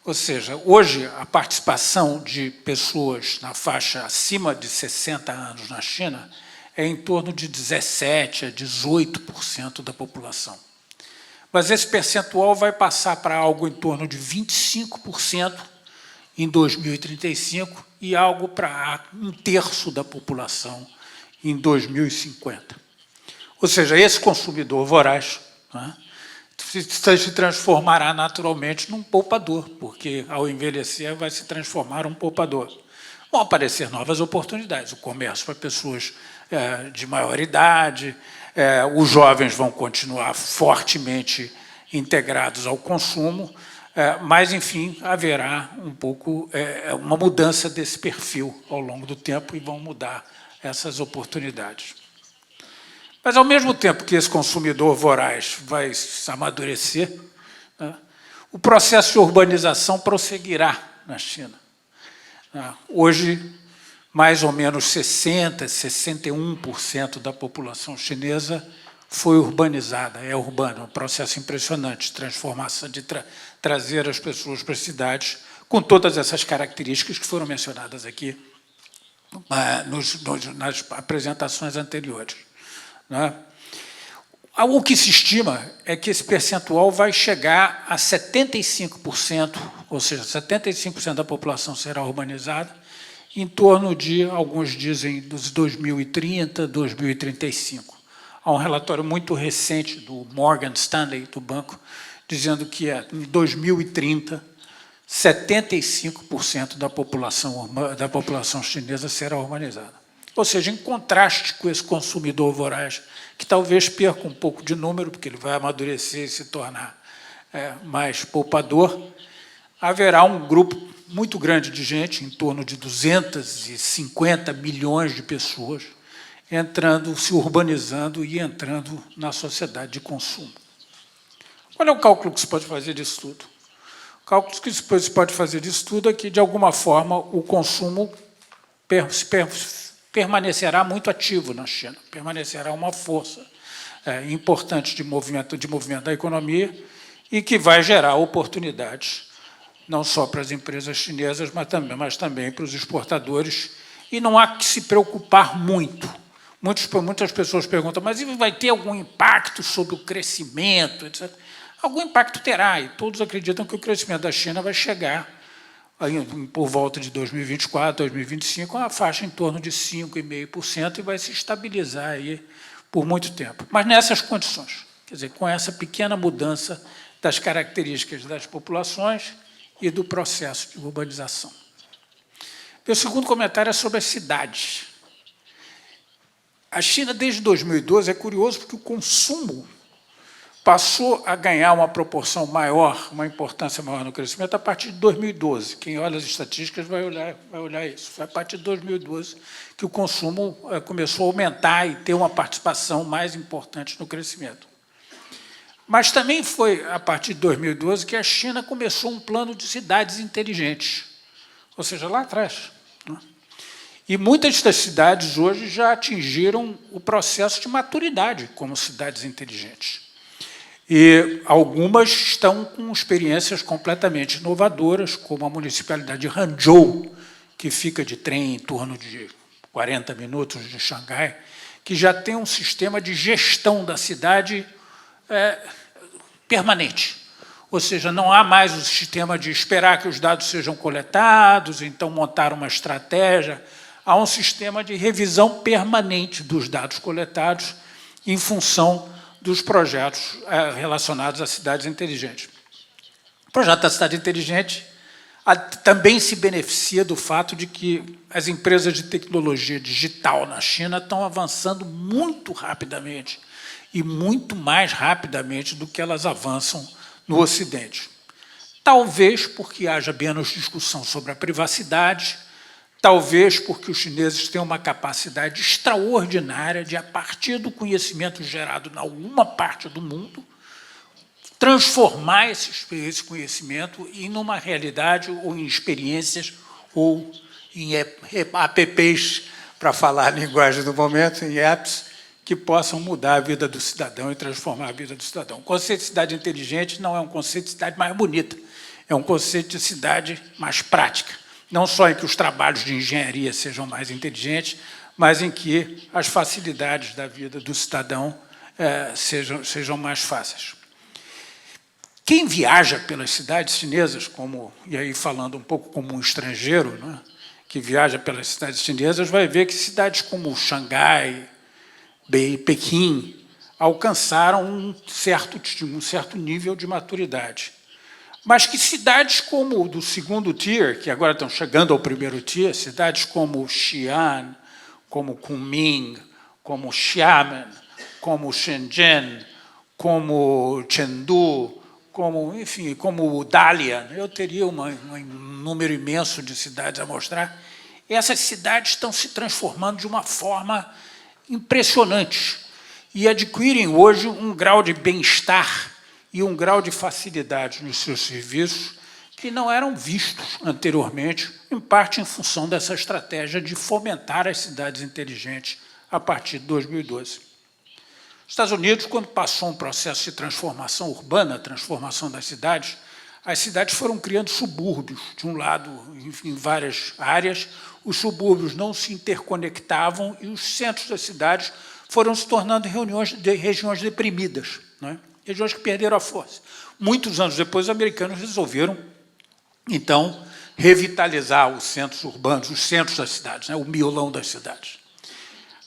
Ou seja, hoje a participação de pessoas na faixa acima de 60 anos na China é em torno de 17% a 18% da população. Mas esse percentual vai passar para algo em torno de 25% em 2035 e algo para 1/3 da população em 2050. Ou seja, esse consumidor voraz, né, se transformará naturalmente num poupador, porque, ao envelhecer, vai se transformar em um poupador. Vão aparecer novas oportunidades, o comércio para pessoas de maior idade, os jovens vão continuar fortemente integrados ao consumo, mas, enfim, haverá um pouco uma mudança desse perfil ao longo do tempo e vão mudar essas oportunidades. Mas, ao mesmo tempo que esse consumidor voraz vai se amadurecer, né, o processo de urbanização prosseguirá na China. Hoje, mais ou menos 60%, 61% da população chinesa foi urbanizada, é urbana, um processo impressionante de transformação, de trazer as pessoas para as cidades, com todas essas características que foram mencionadas aqui nas apresentações anteriores. Né? O que se estima é que esse percentual vai chegar a 75%, ou seja, 75% da população será urbanizada, em torno de, alguns dizem, dos 2030, 2035. Há um relatório muito recente do Morgan Stanley, do banco, dizendo que em 2030, 75% da população chinesa será urbanizada. Ou seja, em contraste com esse consumidor voraz, que talvez perca um pouco de número, porque ele vai amadurecer e se tornar mais poupador, haverá um grupo muito grande de gente, em torno de 250 milhões de pessoas, entrando, se urbanizando e entrando na sociedade de consumo. Qual é o cálculo que se pode fazer disso tudo? O cálculo que se pode fazer disso tudo é que, de alguma forma, o consumo permanecerá muito ativo na China, permanecerá uma força importante de movimento da economia e que vai gerar oportunidades, não só para as empresas chinesas, mas também para os exportadores. E não há que se preocupar muito. Muitas pessoas perguntam, mas vai ter algum impacto sobre o crescimento, etc. Algum impacto terá, e todos acreditam que o crescimento da China vai chegar por volta de 2024, 2025, a faixa em torno de 5,5% e vai se estabilizar aí por muito tempo. Mas nessas condições, quer dizer, com essa pequena mudança das características das populações e do processo de urbanização. Meu segundo comentário é sobre as cidades. A China, desde 2012, é curioso porque o consumo passou a ganhar uma proporção maior, uma importância maior no crescimento a partir de 2012. Quem olha as estatísticas vai olhar isso. Foi a partir de 2012 que o consumo começou a aumentar e ter uma participação mais importante no crescimento. Mas também foi a partir de 2012 que a China começou um plano de cidades inteligentes, ou seja, lá atrás. Né? E muitas das cidades hoje já atingiram o processo de maturidade como cidades inteligentes. E algumas estão com experiências completamente inovadoras, como a municipalidade de Hangzhou, que fica de trem em torno de 40 minutos de Xangai, que já tem um sistema de gestão da cidade permanente. Ou seja, não há mais o sistema de esperar que os dados sejam coletados, então montar uma estratégia. Há um sistema de revisão permanente dos dados coletados em função dos projetos relacionados a cidades inteligentes. O projeto da cidade inteligente também se beneficia do fato de que as empresas de tecnologia digital na China estão avançando muito rapidamente e muito mais rapidamente do que elas avançam no Ocidente. Talvez porque haja menos discussão sobre a privacidade, talvez porque os chineses têm uma capacidade extraordinária de, a partir do conhecimento gerado em alguma parte do mundo, transformar esse conhecimento em uma realidade ou em experiências ou em apps, para falar a linguagem do momento, em apps que possam mudar a vida do cidadão e transformar a vida do cidadão. O conceito de cidade inteligente não é um conceito de cidade mais bonita, é um conceito de cidade mais prática, não só em que os trabalhos de engenharia sejam mais inteligentes, mas em que as facilidades da vida do cidadão sejam mais fáceis. Quem viaja pelas cidades chinesas, e aí falando um pouco como um estrangeiro, né, que viaja pelas cidades chinesas, vai ver que cidades como Xangai, Pequim, alcançaram um certo nível de maturidade. Mas que cidades como o do segundo tier, que agora estão chegando ao primeiro tier, cidades como Xi'an, como Kunming, como Xiamen, como Shenzhen, como Chengdu, como Dalian, eu teria um número imenso de cidades a mostrar. Essas cidades estão se transformando de uma forma impressionante e adquirem hoje um grau de bem-estar e um grau de facilidade nos seus serviços que não eram vistos anteriormente, em parte em função dessa estratégia de fomentar as cidades inteligentes a partir de 2012. Os Estados Unidos, quando passou um processo de transformação urbana, transformação das cidades, as cidades foram criando subúrbios. De um lado, em várias áreas, os subúrbios não se interconectavam e os centros das cidades foram se tornando regiões deprimidas, né? Regiões que perderam a força. Muitos anos depois, os americanos resolveram, então, revitalizar os centros urbanos, os centros das cidades, né? O miolão das cidades.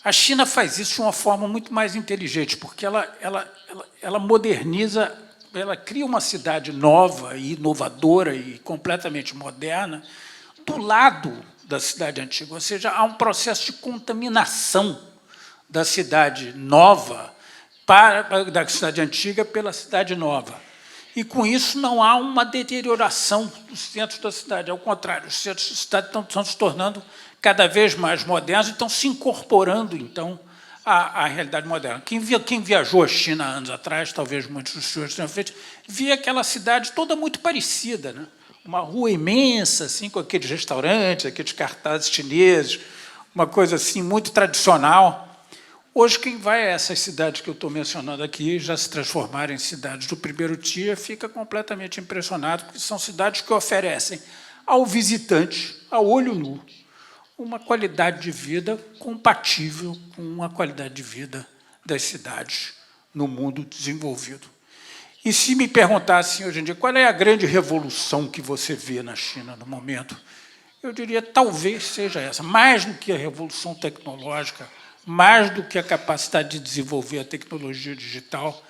A China faz isso de uma forma muito mais inteligente, porque ela moderniza, ela cria uma cidade nova e inovadora e completamente moderna do lado da cidade antiga, ou seja, há um processo de contaminação da cidade nova da cidade antiga pela cidade nova. E, com isso, não há uma deterioração dos centros da cidade. Ao contrário, os centros da cidade estão se tornando cada vez mais modernos e estão se incorporando, então, à realidade moderna. Quem viajou à China anos atrás, talvez muitos dos senhores tenham feito, via aquela cidade toda muito parecida, né? Uma rua imensa, assim, com aqueles restaurantes, aqueles cartazes chineses, uma coisa assim muito tradicional. Hoje, quem vai a essas cidades que eu estou mencionando aqui, já se transformaram em cidades do primeiro tier, fica completamente impressionado, porque são cidades que oferecem ao visitante, a olho nu, uma qualidade de vida compatível com a qualidade de vida das cidades no mundo desenvolvido. E se me perguntassem hoje em dia qual é a grande revolução que você vê na China no momento, eu diria talvez seja essa, mais do que a revolução tecnológica, mais do que a capacidade de desenvolver a tecnologia digital,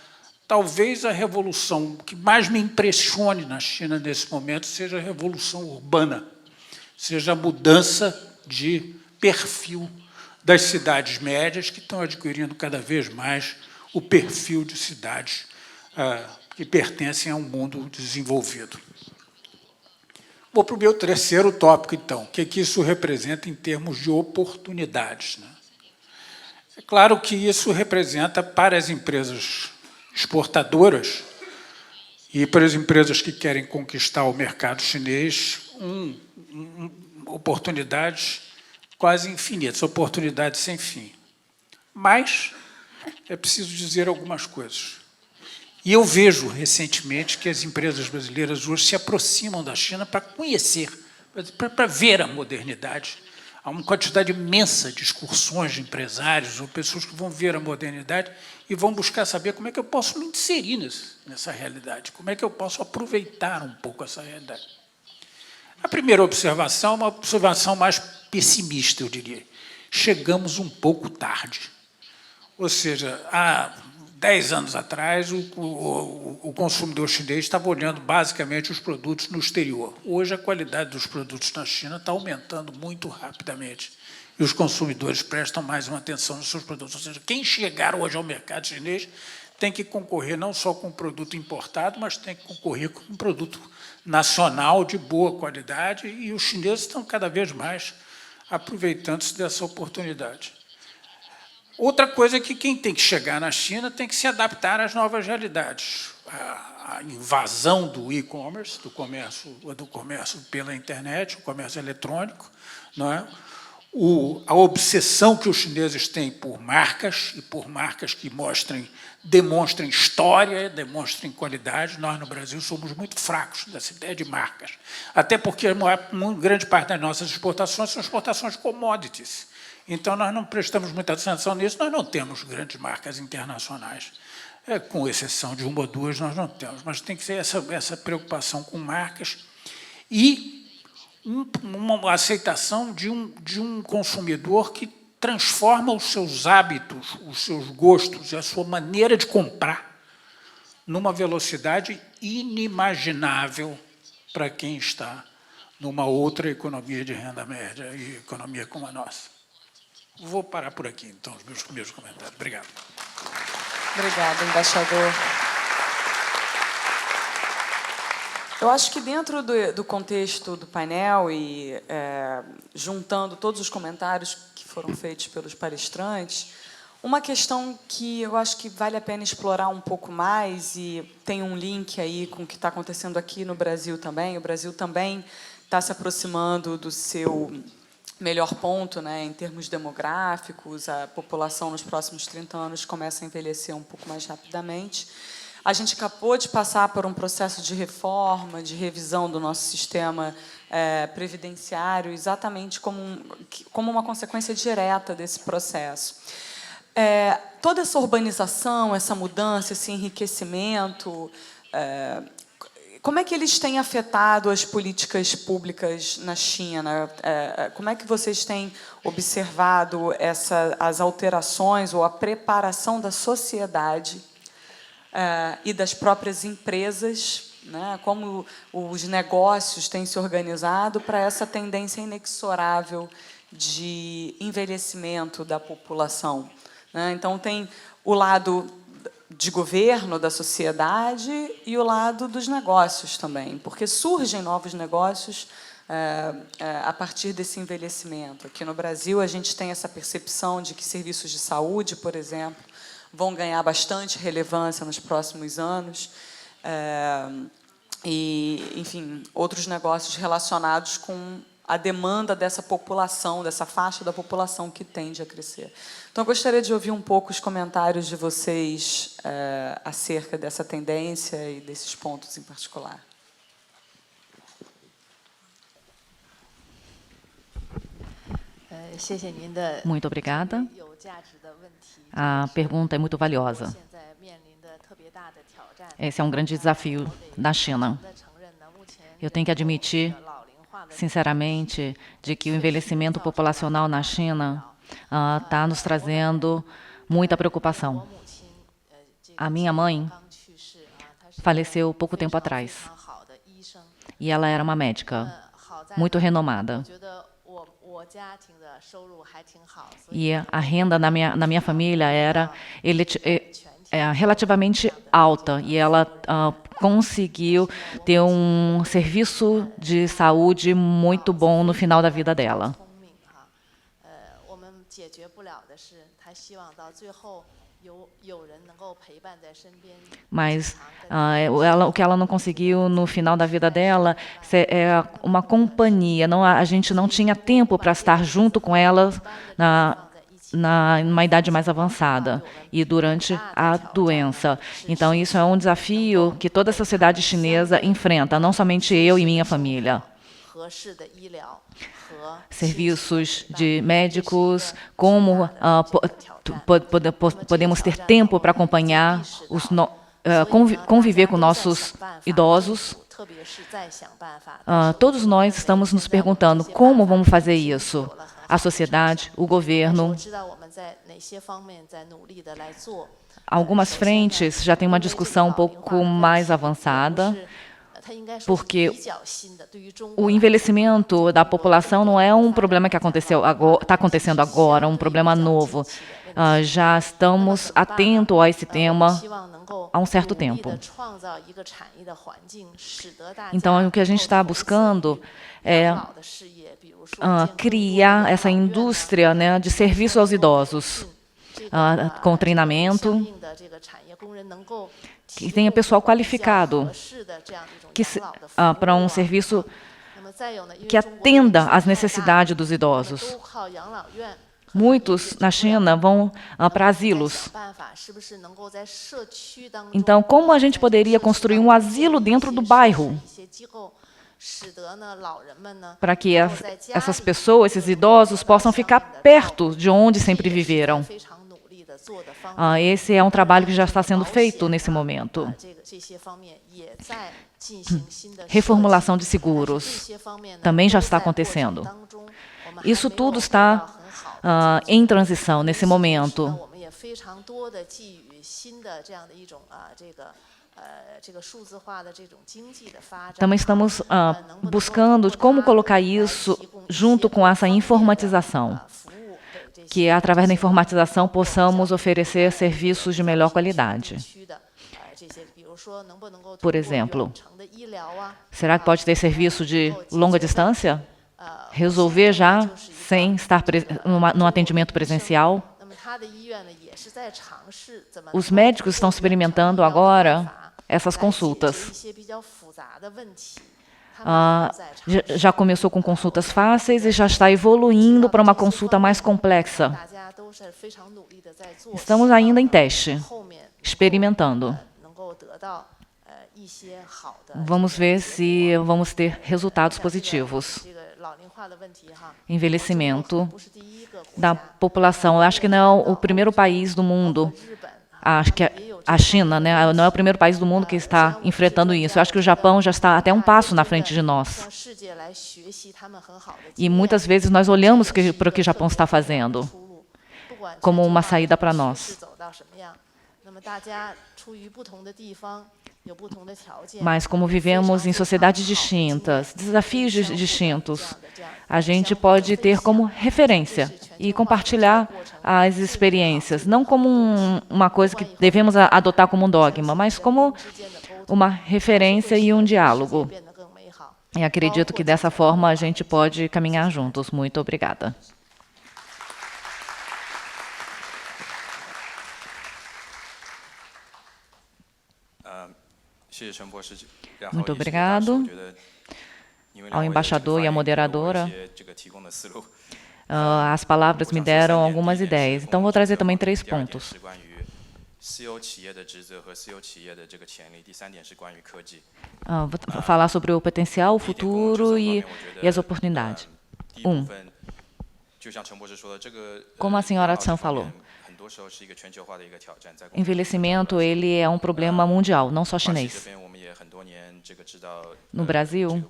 talvez a revolução que mais me impressione na China nesse momento seja a revolução urbana, seja a mudança de perfil das cidades médias, que estão adquirindo cada vez mais o perfil de cidades que pertencem a um mundo desenvolvido. Vou para o meu terceiro tópico, então, o que isso representa em termos de oportunidades, né? É claro que isso representa, para as empresas exportadoras e para as empresas que querem conquistar o mercado chinês, oportunidades quase infinitas, oportunidades sem fim. Mas é preciso dizer algumas coisas. E eu vejo, recentemente, que as empresas brasileiras hoje se aproximam da China para conhecer, para ver a modernidade. Há uma quantidade imensa de excursões de empresários ou pessoas que vão ver a modernidade e vão buscar saber como é que eu posso me inserir nessa realidade, como é que eu posso aproveitar um pouco essa realidade. A primeira observação é uma observação mais pessimista, eu diria. Chegamos um pouco tarde. Ou seja, há 10 anos atrás, o consumidor chinês estava olhando basicamente os produtos no exterior. Hoje, a qualidade dos produtos na China está aumentando muito rapidamente. E os consumidores prestam mais uma atenção nos seus produtos. Ou seja, quem chegar hoje ao mercado chinês tem que concorrer não só com produto importado, mas tem que concorrer com um produto nacional de boa qualidade, e os chineses estão cada vez mais aproveitando-se dessa oportunidade. Outra coisa é que quem tem que chegar na China tem que se adaptar às novas realidades. A invasão do e-commerce, do comércio pela internet, o comércio eletrônico, não é? A obsessão que os chineses têm por marcas, e por marcas que demonstrem história, demonstrem qualidade. Nós, no Brasil, somos muito fracos dessa ideia de marcas. Até porque grande parte das nossas exportações são exportações commodities. Então, nós não prestamos muita atenção nisso, nós não temos grandes marcas internacionais. Com exceção de uma ou duas, nós não temos. Mas tem que ser essa preocupação com marcas e uma aceitação de um consumidor que transforma os seus hábitos, os seus gostos e a sua maneira de comprar numa velocidade inimaginável para quem está numa outra economia de renda média e economia como a nossa. Vou parar por aqui, então, os meus primeiros comentários. Obrigado. Obrigada, embaixador. Eu acho que dentro do contexto do painel e juntando todos os comentários que foram feitos pelos palestrantes, uma questão que eu acho que vale a pena explorar um pouco mais, e tem um link aí com o que está acontecendo aqui no Brasil também. O Brasil também está se aproximando do seu melhor ponto, né, em termos demográficos. A população nos próximos 30 anos começa a envelhecer um pouco mais rapidamente. A gente acabou de passar por um processo de reforma, de revisão do nosso sistema previdenciário, exatamente como uma consequência direta desse processo. Toda essa urbanização, essa mudança, esse enriquecimento, como é que eles têm afetado as políticas públicas na China? Como é que vocês têm observado as alterações ou a preparação da sociedade e das próprias empresas, né? Como os negócios têm se organizado para essa tendência inexorável de envelhecimento da população, né? Então, tem o lado de governo, da sociedade, e o lado dos negócios também, porque surgem novos negócios a partir desse envelhecimento. Aqui no Brasil, a gente tem essa percepção de que serviços de saúde, por exemplo, vão ganhar bastante relevância nos próximos anos, e, enfim, outros negócios relacionados com a demanda dessa população, dessa faixa da população que tende a crescer. Então, eu gostaria de ouvir um pouco os comentários de vocês acerca dessa tendência e desses pontos em particular. Muito obrigada. A pergunta é muito valiosa. Esse é um grande desafio da China. Eu tenho que admitir, sinceramente, de que o envelhecimento populacional na China está nos trazendo muita preocupação. A minha mãe faleceu pouco tempo atrás, e ela era uma médica muito renomada. E a renda na minha família era relativamente alta, e ela conseguiu ter um serviço de saúde muito bom no final da vida dela. Mas o que ela não conseguiu no final da vida dela é uma companhia. A gente não tinha tempo para estar junto com ela numa idade mais avançada e durante a doença. Então, isso é um desafio que toda a sociedade chinesa enfrenta, não somente eu e minha família. Serviços de médicos, como podemos ter tempo para acompanhar, conviver com nossos idosos. Todos nós estamos nos perguntando como vamos fazer isso. a sociedade, o governo. Algumas frentes já têm uma discussão um pouco mais avançada, porque o envelhecimento da população não é um problema que está acontecendo agora, um problema novo. Já estamos atentos a esse tema há um certo tempo. Então, o que a gente está buscando é criar essa indústria, né, de serviço aos idosos, com treinamento, que tenha pessoal qualificado, para um serviço que atenda às necessidades dos idosos. Muitos na China vão para asilos. Então, como a gente poderia construir um asilo dentro do bairro para que essas pessoas, esses idosos, possam ficar perto de onde sempre viveram? Esse é um trabalho que já está sendo feito nesse momento. Reformulação de seguros também já está acontecendo. Isso tudo está em transição nesse momento. Também estamos buscando como colocar isso junto com essa informatização, que através da informatização possamos oferecer serviços de melhor qualidade. Por exemplo, será que pode ter serviço de longa distância? Resolver já sem estar no atendimento presencial? Os médicos estão experimentando agora essas consultas. Já começou com consultas fáceis e já está evoluindo para uma consulta mais complexa. Estamos ainda em teste, experimentando. Vamos ver se vamos ter resultados positivos. Envelhecimento da população. Eu acho que não é o primeiro país do mundo, acho que a China, né, não é o primeiro país do mundo que está enfrentando isso. Eu acho que o Japão já está até um passo na frente de nós. E muitas vezes nós olhamos para o que o Japão está fazendo como uma saída para nós. Mas como vivemos em sociedades distintas, desafios distintos, a gente pode ter como referência e compartilhar as experiências, não como uma coisa que devemos adotar como um dogma, mas como uma referência e um diálogo. E acredito que dessa forma a gente pode caminhar juntos. Muito obrigada. Muito obrigado ao embaixador e à moderadora. As palavras me deram algumas ideias. Então, vou trazer também 3 pontos. Vou falar sobre o potencial, o futuro e as oportunidades. 1. Como a senhora Chan falou, envelhecimento ele é um problema mundial, não só chinês. No Brasil,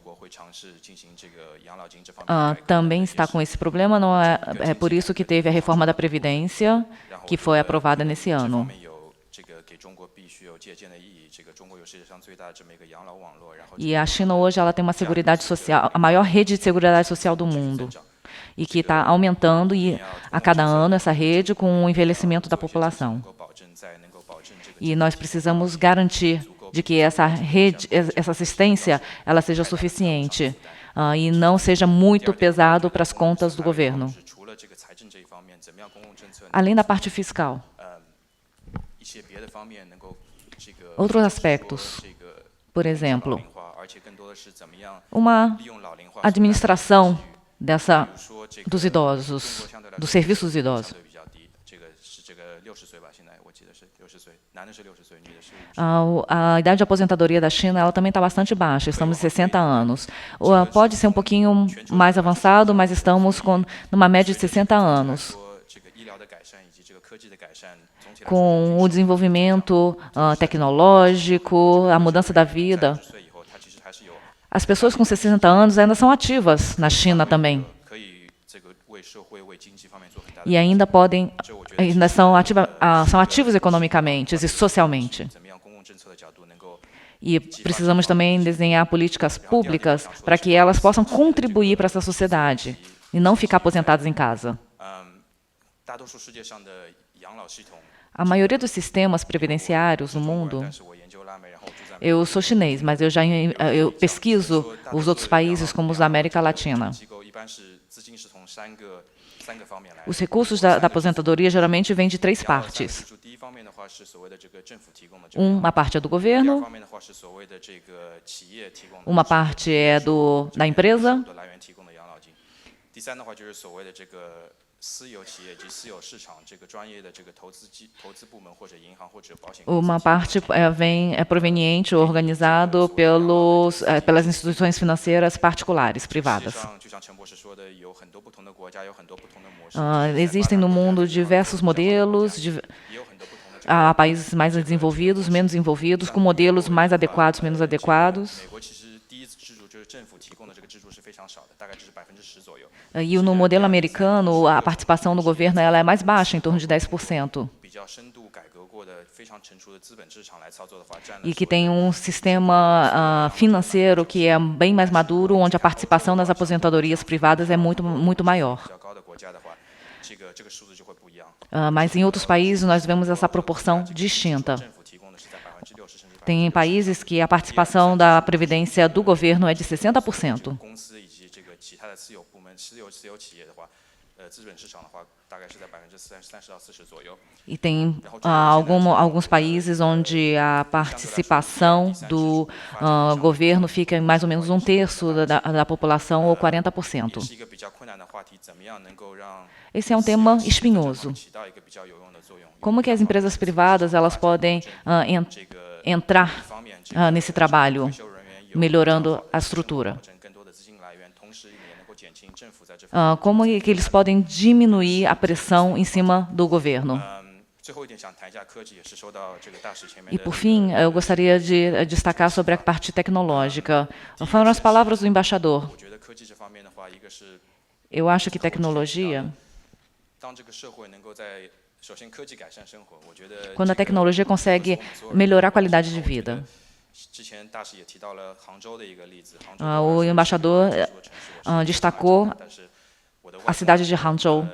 também está com esse problema, não é por isso que teve a reforma da Previdência, que foi aprovada nesse ano. E a China hoje ela tem uma seguridade social, a maior rede de seguridade social do mundo, e que está aumentando a cada ano essa rede com o envelhecimento da população. E nós precisamos garantir de que essa rede, essa assistência, ela seja suficiente e não seja muito pesado para as contas do governo. Além da parte fiscal, outros aspectos, por exemplo, uma administração dos idosos, dos serviços dos idosos. A idade de aposentadoria da China ela também está bastante baixa, estamos em 60 anos. Pode ser um pouquinho mais avançado, mas estamos numa média de 60 anos. Com o desenvolvimento tecnológico, a mudança da vida, as pessoas com 60 anos ainda são ativas na China também. e ainda são ativos economicamente e socialmente. E precisamos também desenhar políticas públicas para que elas possam contribuir para essa sociedade e não ficar aposentadas em casa. A maioria dos sistemas previdenciários no mundo, eu sou chinês, mas eu pesquiso os outros países como os da América Latina. Os recursos da aposentadoria geralmente vêm de 3 partes. Uma parte é do governo, uma parte é da empresa, uma parte é proveniente ou organizado pelas instituições financeiras particulares, privadas. Existem no mundo diversos modelos, há países mais desenvolvidos, menos desenvolvidos, com modelos mais adequados, menos adequados. E no modelo americano, a participação do governo ela é mais baixa, em torno de 10%. E que tem um sistema financeiro que é bem mais maduro, onde a participação nas aposentadorias privadas é muito maior. Mas em outros países nós vemos essa proporção distinta. Tem países que a participação da previdência do governo é de 60%. E tem alguns países onde a participação do governo fica em mais ou menos 1/3 da população, ou 40%. Esse é um tema espinhoso. Como que as empresas privadas elas podem entrar nesse trabalho, melhorando a estrutura? Como que eles podem diminuir a pressão em cima do governo? E, por fim, eu gostaria de destacar sobre a parte tecnológica. Foram as palavras do embaixador. Eu acho que tecnologia, quando a tecnologia consegue melhorar a qualidade de vida. O embaixador destacou a cidade de Hangzhou.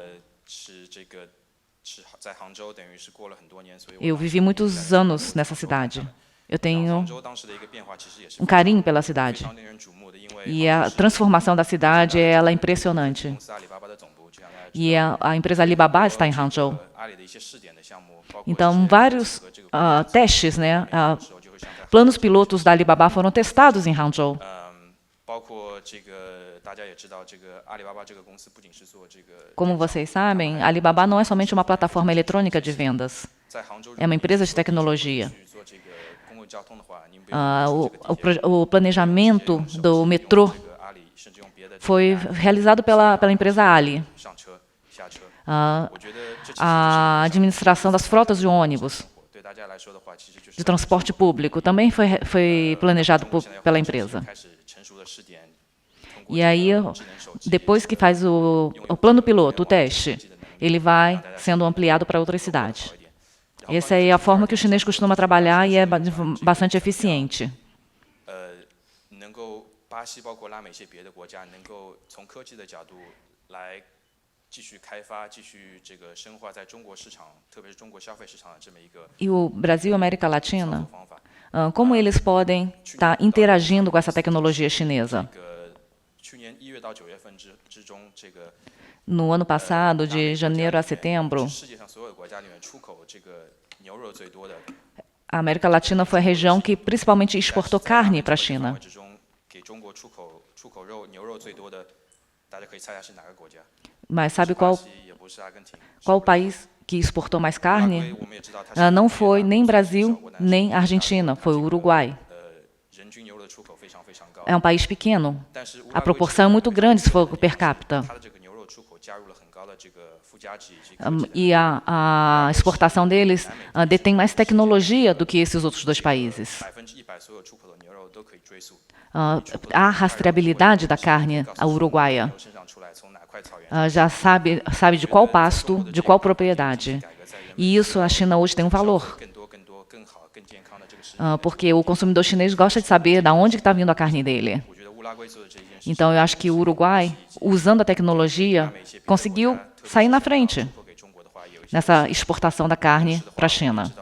Eu vivi muitos anos nessa cidade. Eu tenho um carinho pela cidade. E a transformação da cidade ela é impressionante. E a empresa Alibaba está em Hangzhou. Então, vários testes, planos pilotos da Alibaba foram testados em Hangzhou. Como vocês sabem, a Alibaba não é somente uma plataforma eletrônica de vendas. É uma empresa de tecnologia. O planejamento do metrô foi realizado pela empresa Ali. A administração das frotas de ônibus, de transporte público, também foi planejado pela empresa. E aí, depois que faz o plano piloto, o teste, ele vai sendo ampliado para outras cidades. Essa é a forma que o chinês costuma trabalhar e é bastante eficiente. E o Brasil e a América Latina, como eles podem estar interagindo com essa tecnologia chinesa? No ano passado, de janeiro a setembro, a América Latina foi a região que principalmente exportou carne para a China. Mas sabe qual o país que exportou mais carne? Não foi nem Brasil, nem Argentina, foi o Uruguai. É um país pequeno. A proporção é muito grande se for per capita. E a exportação deles detém mais tecnologia do que esses outros 2 países. há rastreabilidade da carne uruguaia. Já sabe de qual pasto, de qual propriedade. E isso a China hoje tem um valor. Porque o consumidor chinês gosta de saber de onde está vindo a carne dele. Então, eu acho que o Uruguai, usando a tecnologia, conseguiu sair na frente nessa exportação da carne para a China.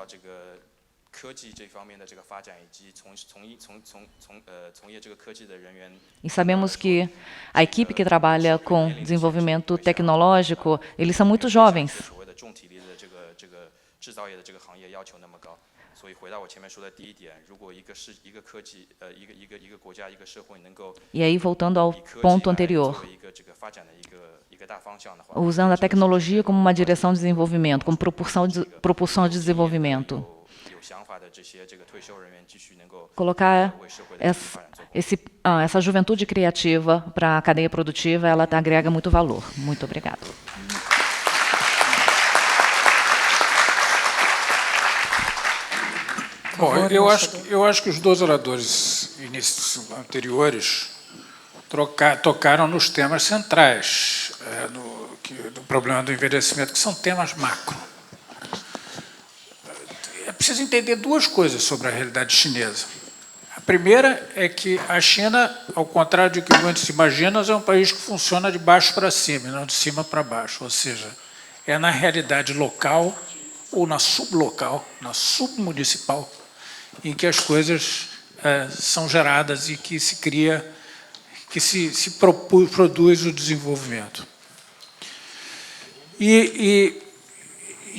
E sabemos que a equipe que trabalha com desenvolvimento tecnológico, eles são muito jovens. E aí, voltando ao ponto anterior, usando a tecnologia como uma direção de desenvolvimento, como propulsão de desenvolvimento. Colocar essa juventude criativa para a cadeia produtiva, ela agrega muito valor. Muito obrigada. Bom, eu acho que os dois oradores anteriores tocaram nos temas centrais do problema do envelhecimento, que são temas macro. É preciso entender duas coisas sobre a realidade chinesa. A primeira é que a China, ao contrário do que muitos imaginam, é um país que funciona de baixo para cima, e não de cima para baixo. Ou seja, é na realidade local ou na sublocal, na submunicipal, em que as coisas são geradas e que se cria, que se produz o desenvolvimento. E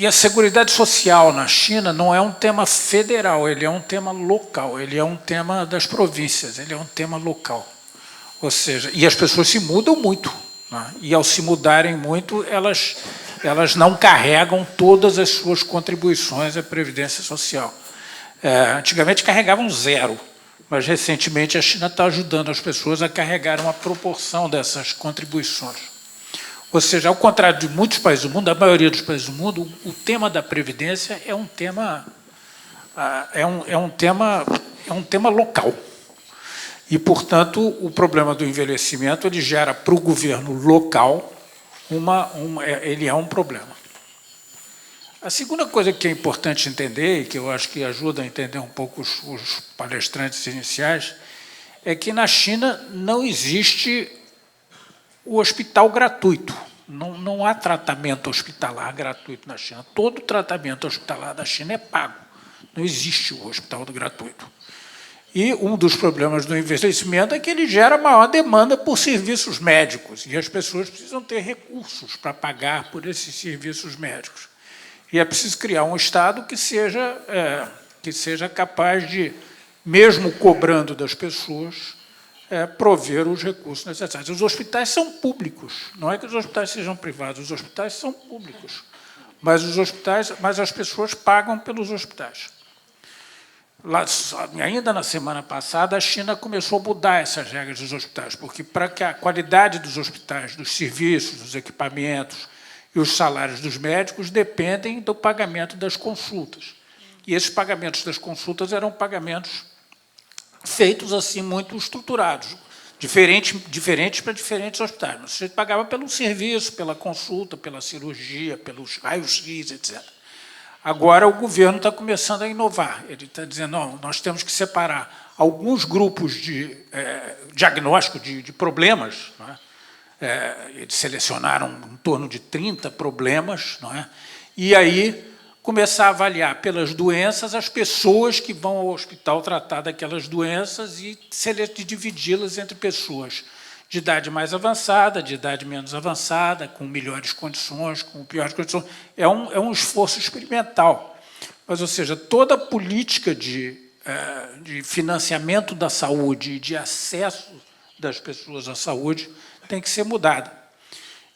a seguridade social na China não é um tema federal, ele é um tema local, ele é um tema das províncias, ele é um tema local. Ou seja, e as pessoas se mudam muito, né? E ao se mudarem muito, elas não carregam todas as suas contribuições à Previdência Social. Antigamente carregavam 0, mas recentemente a China está ajudando as pessoas a carregar uma proporção dessas contribuições. Ou seja, ao contrário de muitos países do mundo, a maioria dos países do mundo, o tema da Previdência é um tema local. E, portanto, o problema do envelhecimento ele gera para o governo local ele é um problema. A segunda coisa que é importante entender, e que eu acho que ajuda a entender um pouco os palestrantes iniciais, é que na China não existe o hospital gratuito. Não há tratamento hospitalar gratuito na China. Todo tratamento hospitalar da China é pago. Não existe o hospital gratuito. E um dos problemas do envelhecimento é que ele gera maior demanda por serviços médicos, e as pessoas precisam ter recursos para pagar por esses serviços médicos. E é preciso criar um Estado que seja capaz de, mesmo cobrando das pessoas, prover os recursos necessários. Os hospitais são públicos, não é que os hospitais sejam privados, os hospitais são públicos, mas as pessoas pagam pelos hospitais. Ainda na semana passada, a China começou a mudar essas regras dos hospitais, porque para que a qualidade dos hospitais, dos serviços, dos equipamentos e os salários dos médicos dependem do pagamento das consultas. E esses pagamentos das consultas eram pagamentos feitos assim muito estruturados, diferentes para diferentes hospitais. Você pagava pelo serviço, pela consulta, pela cirurgia, pelos raios-x, etc. Agora o governo está começando a inovar. Ele está dizendo, não, nós temos que separar alguns grupos de diagnóstico de problemas, não é? Eles selecionaram em torno de 30 problemas, não é? E aí começar a avaliar pelas doenças as pessoas que vão ao hospital tratar daquelas doenças e dividi-las entre pessoas de idade mais avançada, de idade menos avançada, com melhores condições, com piores condições. É um esforço experimental. Mas, ou seja, toda a política de financiamento da saúde e de acesso das pessoas à saúde tem que ser mudada.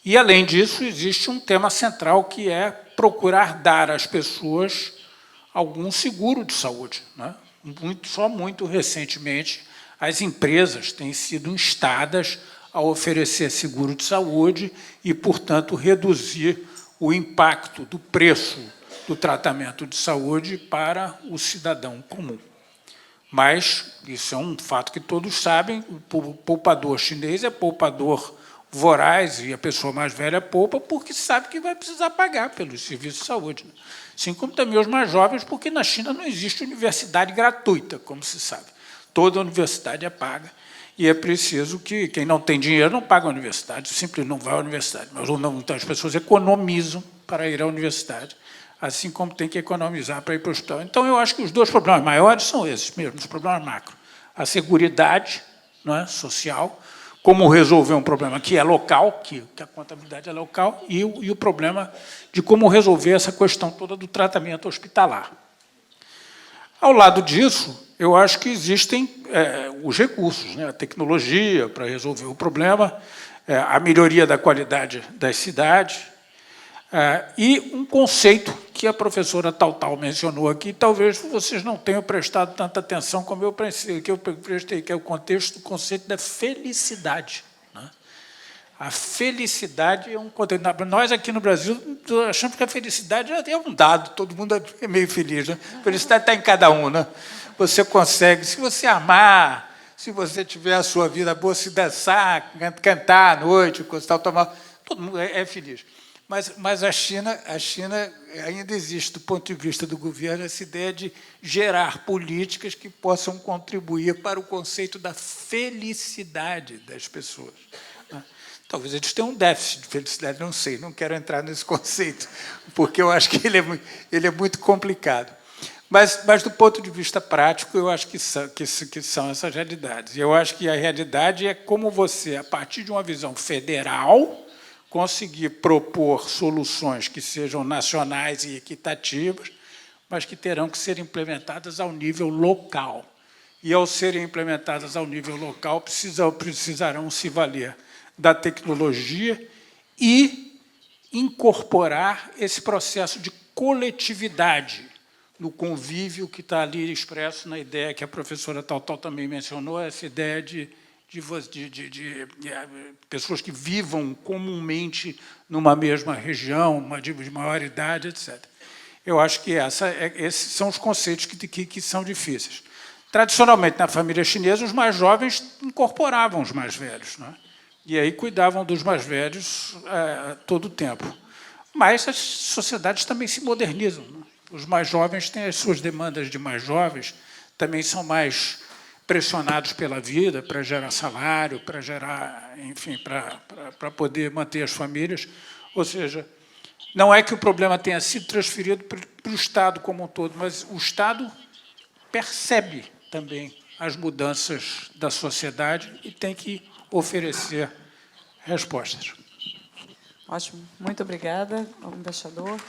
E, além disso, existe um tema central, que é procurar dar às pessoas algum seguro de saúde, né? Só muito recentemente, as empresas têm sido instadas a oferecer seguro de saúde e, portanto, reduzir o impacto do preço do tratamento de saúde para o cidadão comum. Mas isso é um fato que todos sabem, o poupador chinês é poupador voraz e a pessoa mais velha poupa porque sabe que vai precisar pagar pelos serviços de saúde. Né? Assim como também os mais jovens, porque na China não existe universidade gratuita, como se sabe. Toda universidade é paga e é preciso que quem não tem dinheiro não paga a universidade, simplesmente não vai à universidade. Mas não, então as pessoas economizam para ir à universidade, assim como tem que economizar para ir para o hospital. Então, eu acho que os dois problemas maiores são esses mesmos, os problemas macro. A seguridade, não é, social, como resolver um problema que é local, que a contabilidade é local, e o problema de como resolver essa questão toda do tratamento hospitalar. Ao lado disso, eu acho que existem os recursos, né, a tecnologia para resolver o problema, a melhoria da qualidade das cidades, e um conceito que a professora Tal mencionou aqui, talvez vocês não tenham prestado tanta atenção como eu prestei, que é o conceito da felicidade. Né? A felicidade é um conceito. Nós, aqui no Brasil, achamos que a felicidade é um dado, todo mundo é meio feliz. Né? A felicidade está em cada um. Né? Você consegue, se você amar, se você tiver a sua vida boa, se dançar, cantar à noite, tomar, todo mundo é feliz. Mas a China ainda existe, do ponto de vista do governo, essa ideia de gerar políticas que possam contribuir para o conceito da felicidade das pessoas. Talvez eles tenham um déficit de felicidade, não sei, não quero entrar nesse conceito, porque eu acho que ele é muito complicado. Mas, do ponto de vista prático, eu acho que são essas realidades. E eu acho que a realidade é como você, a partir de uma visão federal, conseguir propor soluções que sejam nacionais e equitativas, mas que terão que ser implementadas ao nível local. E, ao serem implementadas ao nível local, precisarão se valer da tecnologia e incorporar esse processo de coletividade no convívio que está ali expresso na ideia que a professora Tal também mencionou, essa ideia de pessoas que vivam comumente numa mesma região, de maior idade, etc. Eu acho que esses são os conceitos que são difíceis. Tradicionalmente, na família chinesa, os mais jovens incorporavam os mais velhos, né? E aí cuidavam dos mais velhos todo o tempo. Mas as sociedades também se modernizam. Né? Os mais jovens têm as suas demandas de mais jovens, também são mais pressionados pela vida para gerar salário, para gerar, enfim, para poder manter as famílias. Ou seja, não é que o problema tenha sido transferido para o Estado como um todo, mas o Estado percebe também as mudanças da sociedade e tem que oferecer respostas. Ótimo. Muito obrigada ao embaixador.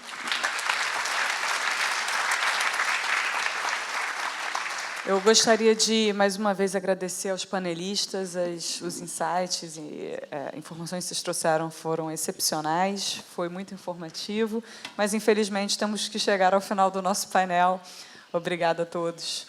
Eu gostaria de, mais uma vez, agradecer aos panelistas, os insights e informações que vocês trouxeram foram excepcionais, foi muito informativo, mas, infelizmente, temos que chegar ao final do nosso painel. Obrigada a todos.